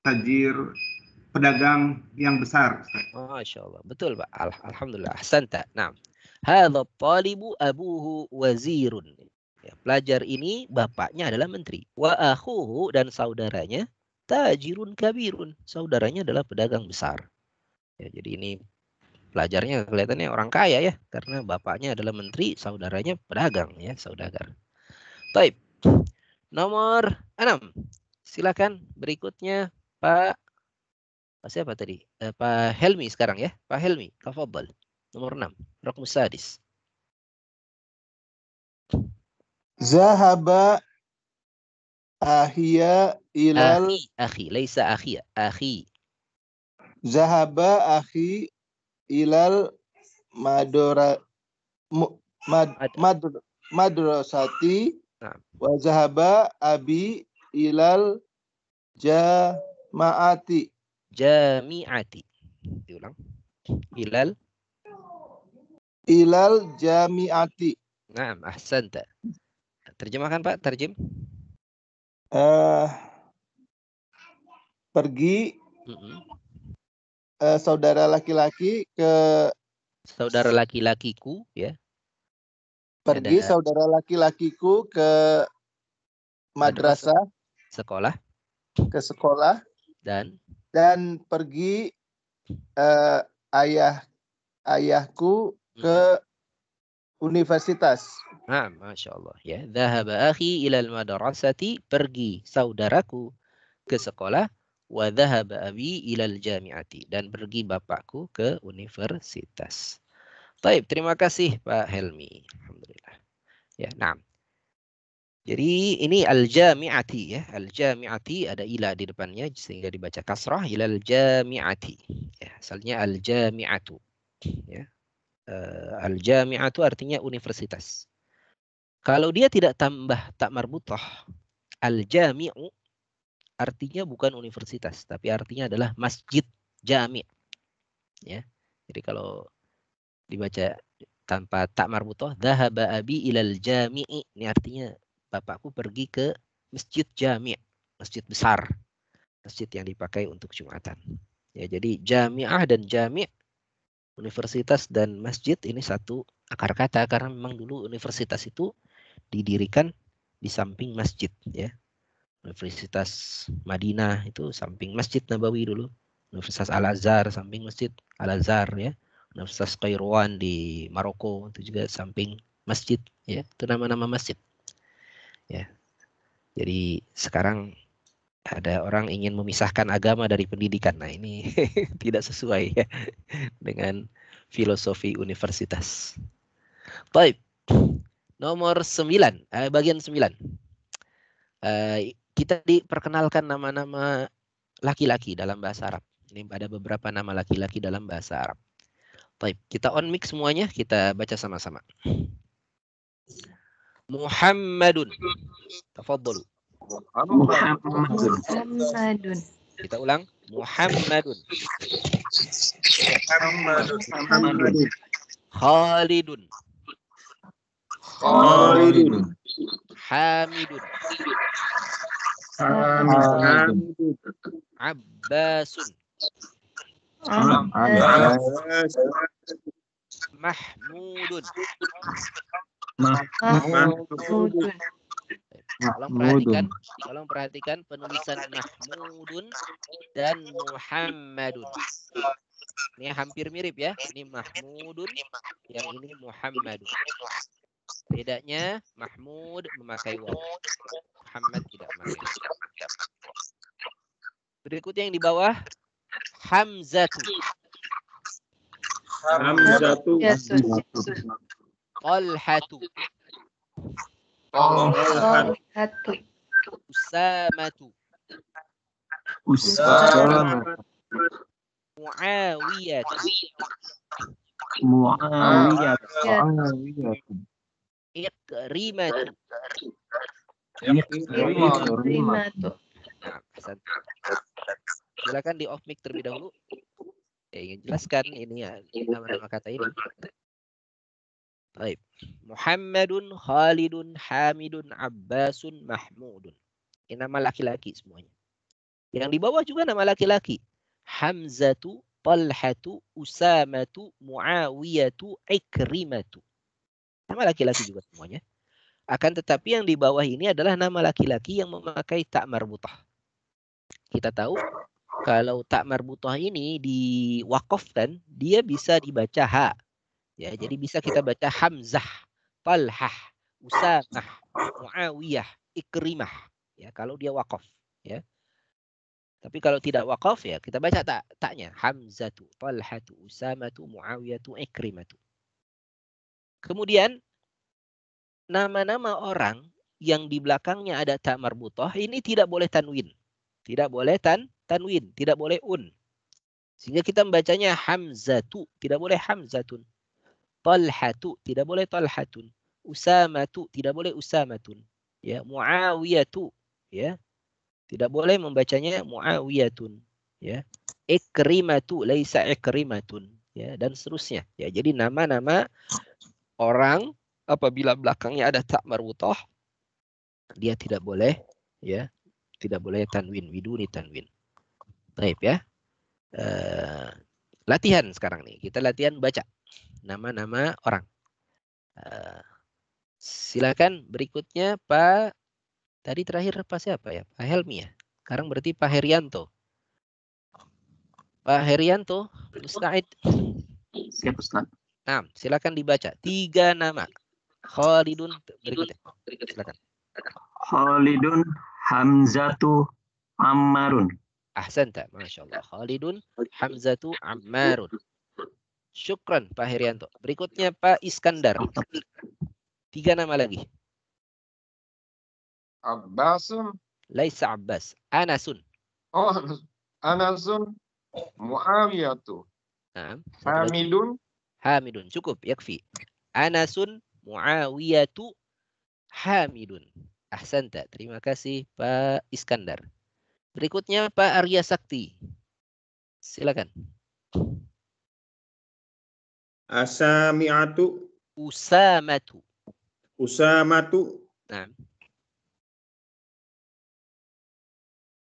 tajir pedagang yang besar. Masya Allah, betul Pak. Alhamdulillah. Ahsanta. Nah, hadza talibu abuhu wazirun. Ya, pelajar ini bapaknya adalah menteri. Wa akhuhu dan saudaranya tajirun kabirun. Saudaranya adalah pedagang besar. Ya, jadi ini pelajarnya kelihatannya orang kaya ya, karena bapaknya adalah menteri, saudaranya pedagang ya, saudagar. Baik. Nomor 6. Silakan berikutnya Pak siapa tadi? Pak Helmi sekarang ya. Pak Helmi, tafadhal. Nomor 6. Raqmus sadis. Zahaba ahiya ilal akhi, laisa akhiya, akhi. Zahaba akhi ilal madrasati wa zahaba abi ilal jami'ati. Diulang. Ilal jami'ati. Naam, ahsanta. Terjemahkan Pak, terjem. Pergi saudara laki-laki ke saudara laki-lakiku ya. Pergi saudara laki-lakiku ke madrasah, sekolah, ke sekolah, dan pergi ayahku ke universitas. Nah, Masya Allah ya. Dhahaba akhi ilal madrasati, pergi saudaraku ke sekolah. Wa dhahaba abi ilal jami'ati, dan pergi bapakku ke universitas. Baik, terima kasih Pak Helmi. Alhamdulillah. Ya, nah. Jadi ini al-jami'ati ya. Al-jami'ati ada ila di depannya sehingga dibaca kasrah, ilal jami'ati. Ya, asalnya al-jami'atu. Ya. Al-jami'atu artinya universitas. Kalau dia tidak tambah tak marbutah, al-jami'u artinya bukan universitas, tapi artinya adalah masjid jami'. Ya. Jadi kalau dibaca tanpa tak marbutah, dhahaba abi ilal jami'i, ini artinya bapakku pergi ke masjid jami', masjid besar, masjid yang dipakai untuk Jumatan. Ya, jadi jami'ah dan jami', universitas dan masjid ini satu akar kata, karena memang dulu universitas itu didirikan di samping masjid ya. Universitas Madinah itu samping Masjid Nabawi dulu. Universitas Al-Azhar samping Masjid Al-Azhar ya. Universitas Kairouan di Maroko itu juga samping masjid ya. Itu nama-nama masjid. Ya. Jadi sekarang ada orang ingin memisahkan agama dari pendidikan. Nah, ini tidak sesuai ya dengan filosofi universitas. Baik. Nomor 9, bagian 9. Kita diperkenalkan nama-nama laki-laki dalam bahasa Arab. Ini ada beberapa nama laki-laki dalam bahasa Arab. Baik, kita on mic semuanya, kita baca sama-sama. Muhammadun. Tafadhalu. Muhammadun. Kita ulang. Muhammadun. Khalidun. Hamidun. Abbasun. Mahmudun. Tolong perhatikan penulisan Mahmudun dan Muhammadun. Ini hampir mirip ya. Ini Mahmudun, yang ini Muhammadun. Bedanya Mahmud memakai waw, Muhammad tidak memakai. Berikutnya yang di bawah Hamzatu. Talhatu. Usamatu. Muawiyatu. Ikrimatu. Silakan di off mic terlebih dahulu. Ingin jelaskan ini ya nama-nama kata ini. Baik. Muhammadun, Khalidun, Hamidun, Abbasun, Mahmudun. Ini nama laki-laki semuanya. Yang di bawah juga nama laki-laki. Hamzatu, Talhatu, Usamatu, Muawiyatu, Ikrimatu. Nama laki-laki juga semuanya. Akan tetapi yang di bawah ini adalah nama laki-laki yang memakai tak marbutah. Kita tahu kalau tak marbutah ini diwakafkan, dia bisa dibaca ha. Ya, jadi bisa kita baca Hamzah, Talhah, Usamah, Muawiyah, Ikrimah. Ya, kalau dia wakaf. Ya. Tapi kalau tidak wakaf ya kita baca taknya Hamzatu, Talhatu, Usamatu, Muawiyatu, Ikrimatu. Kemudian nama-nama orang yang di belakangnya ada ta marbutah ini tidak boleh tanwin. Tidak boleh tanwin, tidak boleh un. Sehingga kita membacanya Hamzatu, tidak boleh Hamzatun. Talhatu, tidak boleh Talhatun. Usamatu, tidak boleh Usamatun. Ya, Muawiyatu, ya. Tidak boleh membacanya Muawiyatun, ya. Ikrimatu, laisa Ikrimatun, ya, dan seterusnya. Ya, jadi nama-nama orang apabila belakangnya ada ta marbutah dia tidak boleh, ya, tidak boleh tanwin, biduni tanwin. Baik ya. Latihan sekarang nih. Kita latihan baca nama-nama orang. Silakan berikutnya Pak. Tadi terakhir Pak siapa ya? Pak Helmi ya. Sekarang berarti Pak Herianto. Pak Herianto, Musta'id. Siap Ustaz. Nah, silakan dibaca. 3 nama. Khalidun berikutnya. Silakan. Khalidun, Hamzatu, Ammarun. Ahsanta, Masya Allah. Khalidun, Hamzatu, Ammarun. Syukran Pak Herianto. Berikutnya Pak Iskandar. 3 nama lagi. Abbasun. Laisa Abbas. Anasun. Oh, Anasun. Muawiyatu. Nah, Hamidun. Hamidun. Cukup, yakfi. Anasun, Muawiyatu, Hamidun. Ahsanta. Terima kasih Pak Iskandar. Berikutnya Pak Arya Sakti. Silakan. Asami'atu. Usamatu. Usamatu. Nah.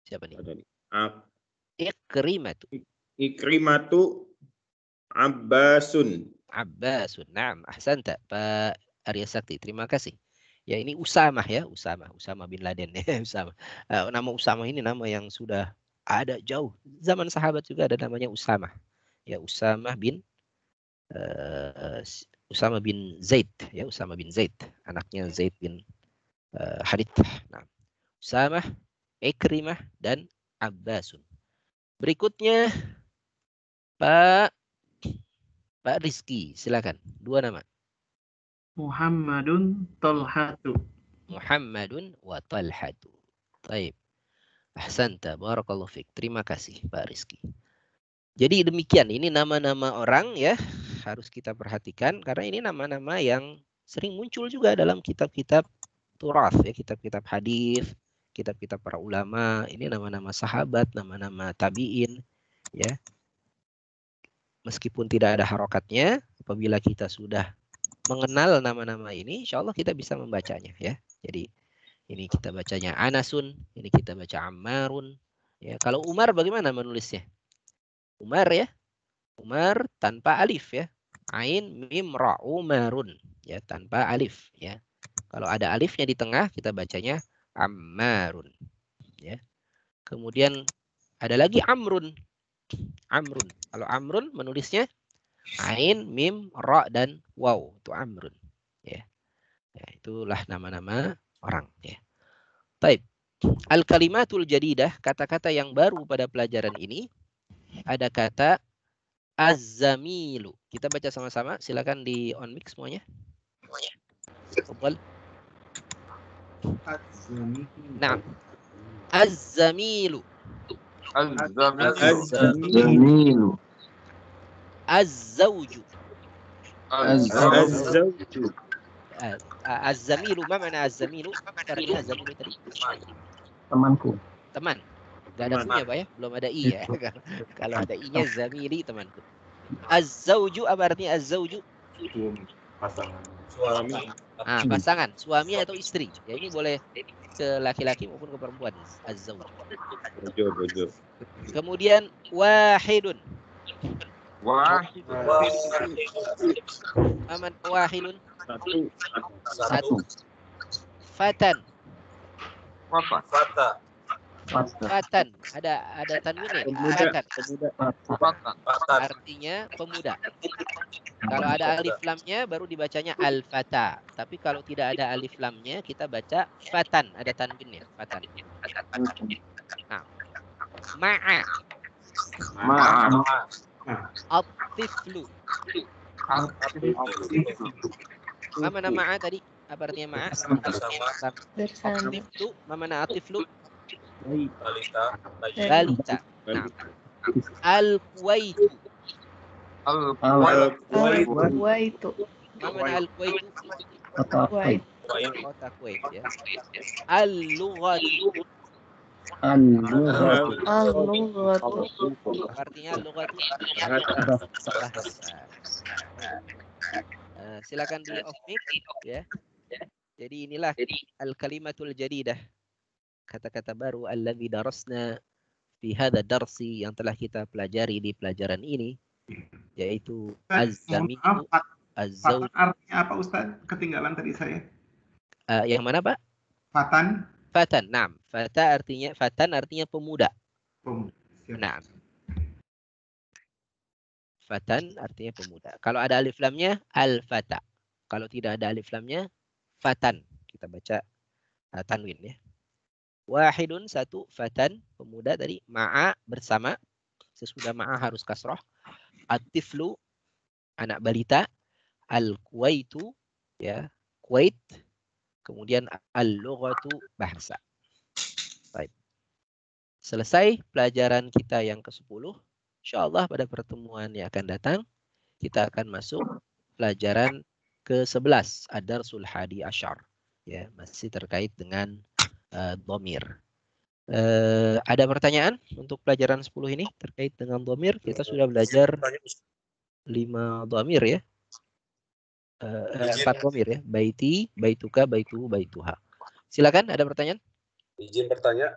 Siapa nih? Ikrimatu. Ikrimatu. Abbasun. Abbasun. Naam, ahsanta Pak Arya Sakti. Terima kasih. Ya ini Usamah ya, Usamah bin Laden ya, Usamah. Nama Usamah ini nama yang sudah ada jauh. Zaman sahabat juga ada namanya Usamah. Ya Usamah bin Zaid ya, Usamah bin Zaid, anaknya Zaid bin Harith. Nah, Usamah, Ikrimah dan Abbasun. Berikutnya Pak Rizki, silakan. 2 nama. Muhammadun, Talhatu. Muhammadun wa Talhatu. Baik. Ahsanta, barakallahu fiik. Terima kasih Pak Rizki. Jadi demikian, ini nama-nama orang ya, harus kita perhatikan karena ini nama-nama yang sering muncul juga dalam kitab-kitab turath ya, kitab-kitab hadis, kitab-kitab para ulama. Ini nama-nama sahabat, nama-nama tabi'in ya. Meskipun tidak ada harokatnya, apabila kita sudah mengenal nama-nama ini, insya Allah kita bisa membacanya ya. Jadi ini kita bacanya Anasun, ini kita baca Ammarun. Ya, kalau Umar bagaimana menulisnya? Umar ya, Umar tanpa alif ya, Ain Mim Ra Umarun ya, tanpa alif ya. Kalau ada alifnya di tengah kita bacanya Ammarun ya. Kemudian ada lagi Amrun, Amrun. Kalau Amrun menulisnya Ain, Mim, Ra dan Waw, itu Amrun. Ya. Ya, itulah nama-nama orang. Ya. Baik. Al-kalimatul jadidah, kata-kata yang baru pada pelajaran ini, ada kata az-zamilu. Kita baca sama-sama. Silakan di on mic semuanya. Nah, az-zamilu. Az-zamilu. Az-zawju. Az-zawju. Az-zamilu, apa makna az-zamilu? Artinya az-zamilu tadi. Temanku. Teman. Gak ada punya Pak ya? Belum ada i ya. Kalau ada i-nya zamili, temanku. Az-zawju, apa artinya az-zawju? Pasangan. Suami. Pasangan, suami atau istri. Ya ini boleh ke laki-laki maupun ke perempuan. Az-zawju. Bojo. Kemudian wahidun. Aman wahidun. Satu. Fatan. Fata. Fatan. Ada tanwinnya. Pemuda. Fatan. Artinya pemuda. Kalau ada alif lamnya baru dibacanya al-fata. Tapi kalau tidak ada alif lamnya kita baca fatan. Ada tanwinnya. Fatan. Nah. Ma'a. At-tiflu. Apa mana ma'a tadi? Apa artinya ma'a? Bersama. Atiflu. Apa mana atiflu? Balita. Nah. Al-Kuwaitu. Al-Kuwaitu. Apa mana al-Kuwaitu? Kuwait. Kota Kuwait ya. Al-Lughatu. Al-Lughatu. Artinya al-lughatu bahasa. Silakan di off mic ya. Jadi inilah al-kalimatul jadidah. Kata-kata baru allazi darasna fi hadha darsi yang telah kita pelajari di pelajaran ini yaitu az-zamitu az-zawj. Artinya apa Ustaz? Ketinggalan tadi saya. Yang mana Pak? Fatan. Fatan. Naam. Fatan artinya pemuda. Naam. Fatan artinya pemuda. Kalau ada alif lamnya al-fata. Kalau tidak ada alif lamnya fatan. Kita baca tanwin ya. Wahidun satu, fatan pemuda tadi, ma'a bersama, sesudah ma'a harus kasroh. At-tiflu anak balita, al-kuwaitu ya, Kuwait, kemudian al-lughatu bahasa. Baik. Selesai pelajaran kita yang ke-10. Insyaallah pada pertemuan yang akan datang kita akan masuk pelajaran ke-11, ad-darsul hadi asyar. Ya, masih terkait dengan dhamir. Ada pertanyaan untuk pelajaran 10 ini terkait dengan dhamir? Kita sudah belajar 5 dhamir ya. 4 dhamir ya. Baiti, baituka, baituhu, baituha. Silakan, ada pertanyaan? Izin bertanya,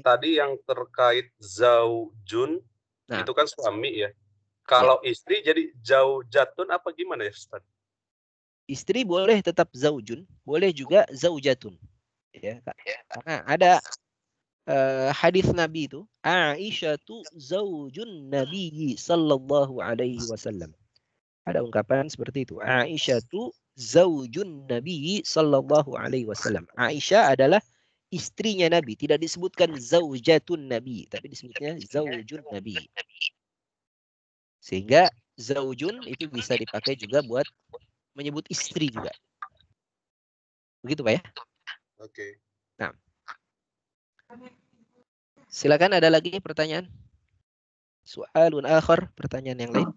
tadi yang terkait zaujun itu kan suami ya. Kalau istri jadi zaujatun apa gimana ya Ustaz? Istri boleh tetap zaujun, boleh juga zaujatun. Ya, karena ada hadis Nabi itu, Aisyatu zaujun Nabi sallallahu alaihi wasallam. Ada ungkapan seperti itu. Aisyatu zaujun Nabi sallallahu alaihi wasallam. Aisyah adalah istrinya Nabi, tidak disebutkan zaujatun Nabi, tapi disebutnya zaujun Nabi. Sehingga zaujun itu bisa dipakai juga buat menyebut istri juga. Begitu Pak ya? Oke. Nah. Silakan, ada lagi pertanyaan? Soalun akhir, pertanyaan yang lain?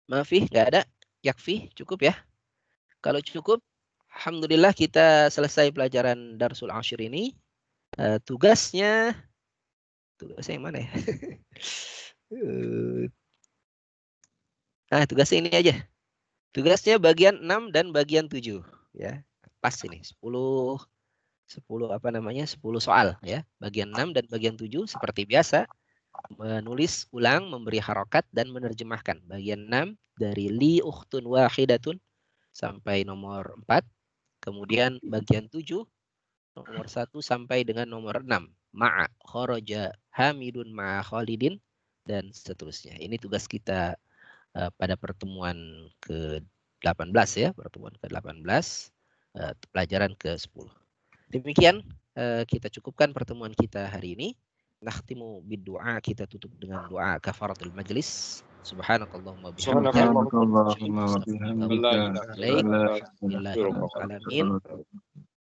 Maafi, nggak ada? Yakfi, cukup ya? Kalau cukup, alhamdulillah kita selesai pelajaran Darsul Ashir ini. Tugasnya yang mana ya? Tugasnya ini aja. Tugasnya bagian 6 dan bagian 7 ya. Pas ini 10 apa namanya? 10 soal ya. Bagian 6 dan bagian 7 seperti biasa menulis ulang, memberi harokat dan menerjemahkan. Bagian 6 dari li ukhtun wahidatun sampai nomor 4. Kemudian bagian 7 nomor 1 sampai dengan nomor 6. Ma'a kharaja Hamidun ma'a Khalidin dan seterusnya. Ini tugas kita pada pertemuan ke-18 ya, pertemuan ke-18, pelajaran ke-10. Demikian kita cukupkan pertemuan kita hari ini. Nakhtimu bid-du'a, kita tutup dengan doa kafaratul majlis. Subhanakallahumma bihamdika.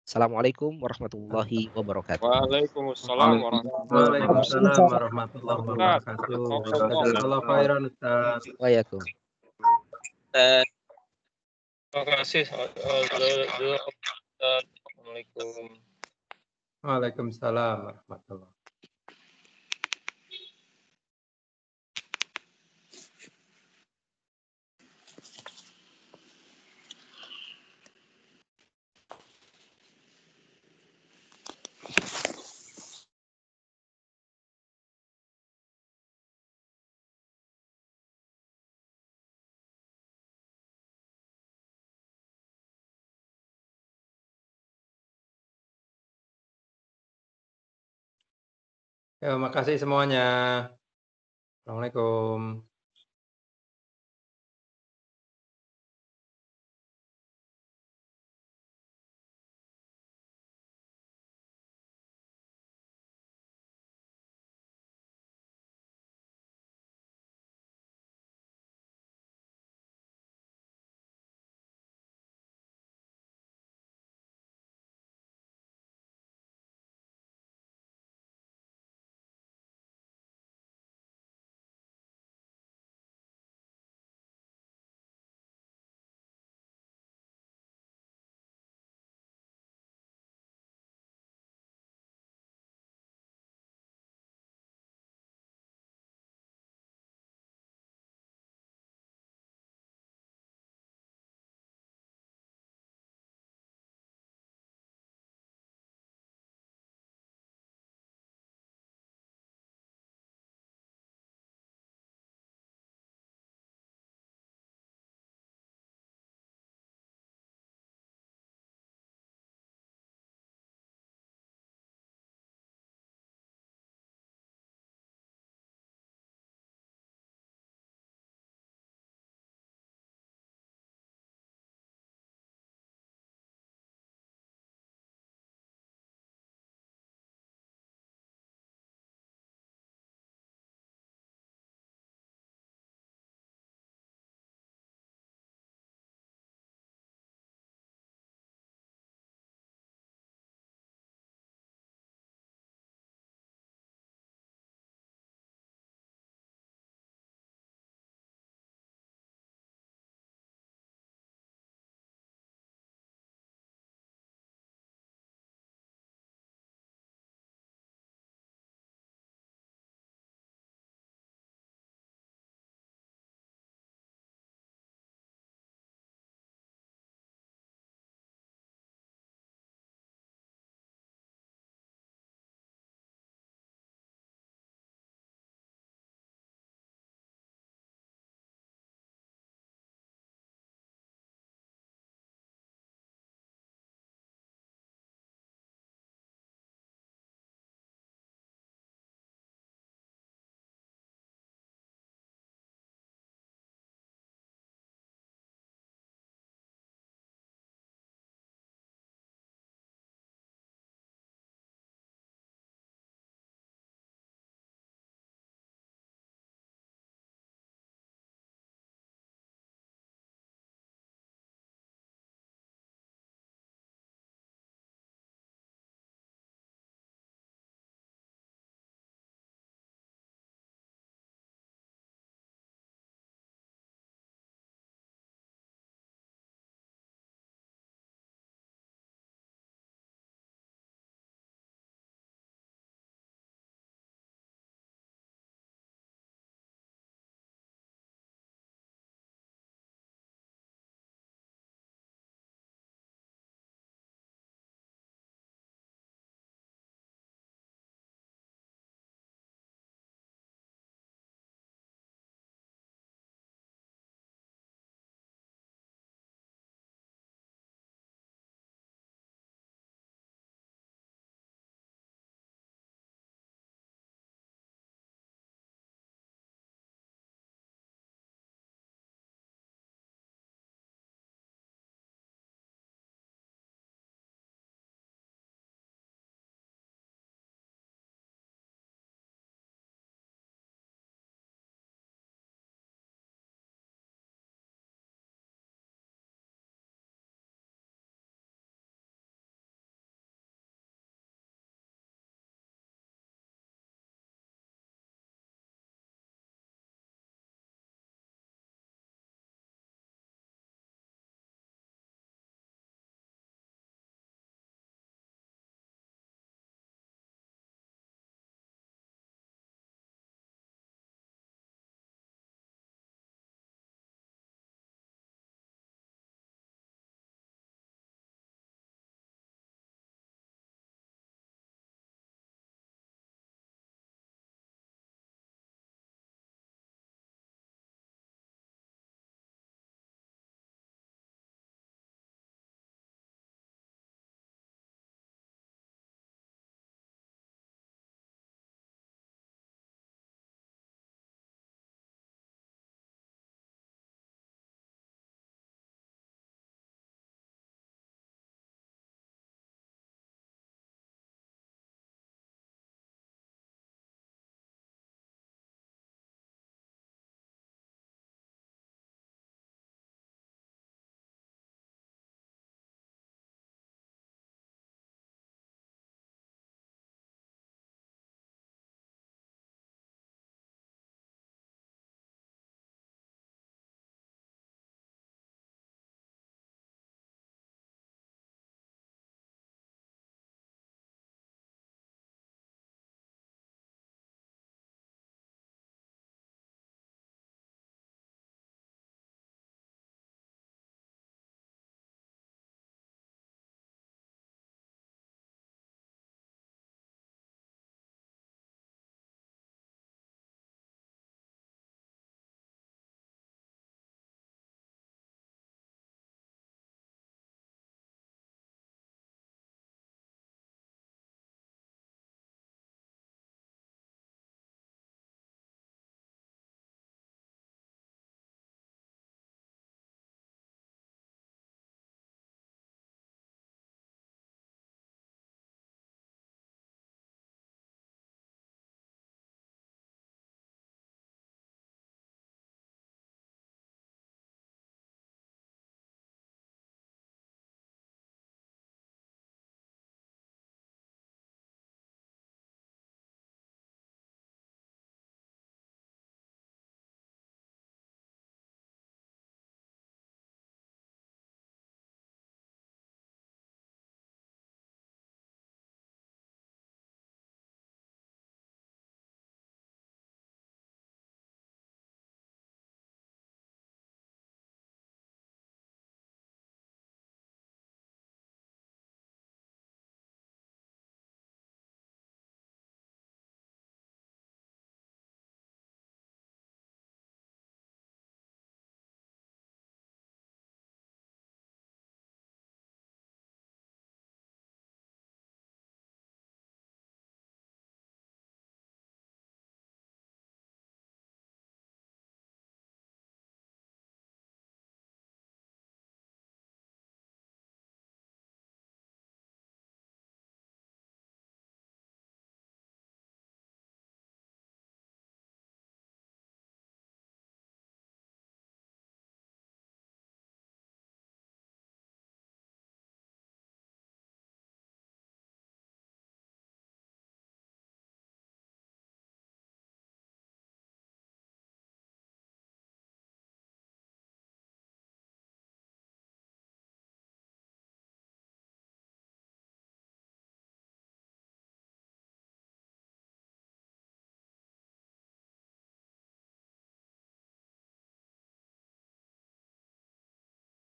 Assalamualaikum warahmatullahi wabarakatuh. Waalaikumsalam warahmatullahi wabarakatuh. Jazakallahu khairan Ustaz. Waalaikumsalam. Terima kasih. Assalamualaikum. Waalaikumsalam warahmatullahi Ya, makasih semuanya. Assalamualaikum.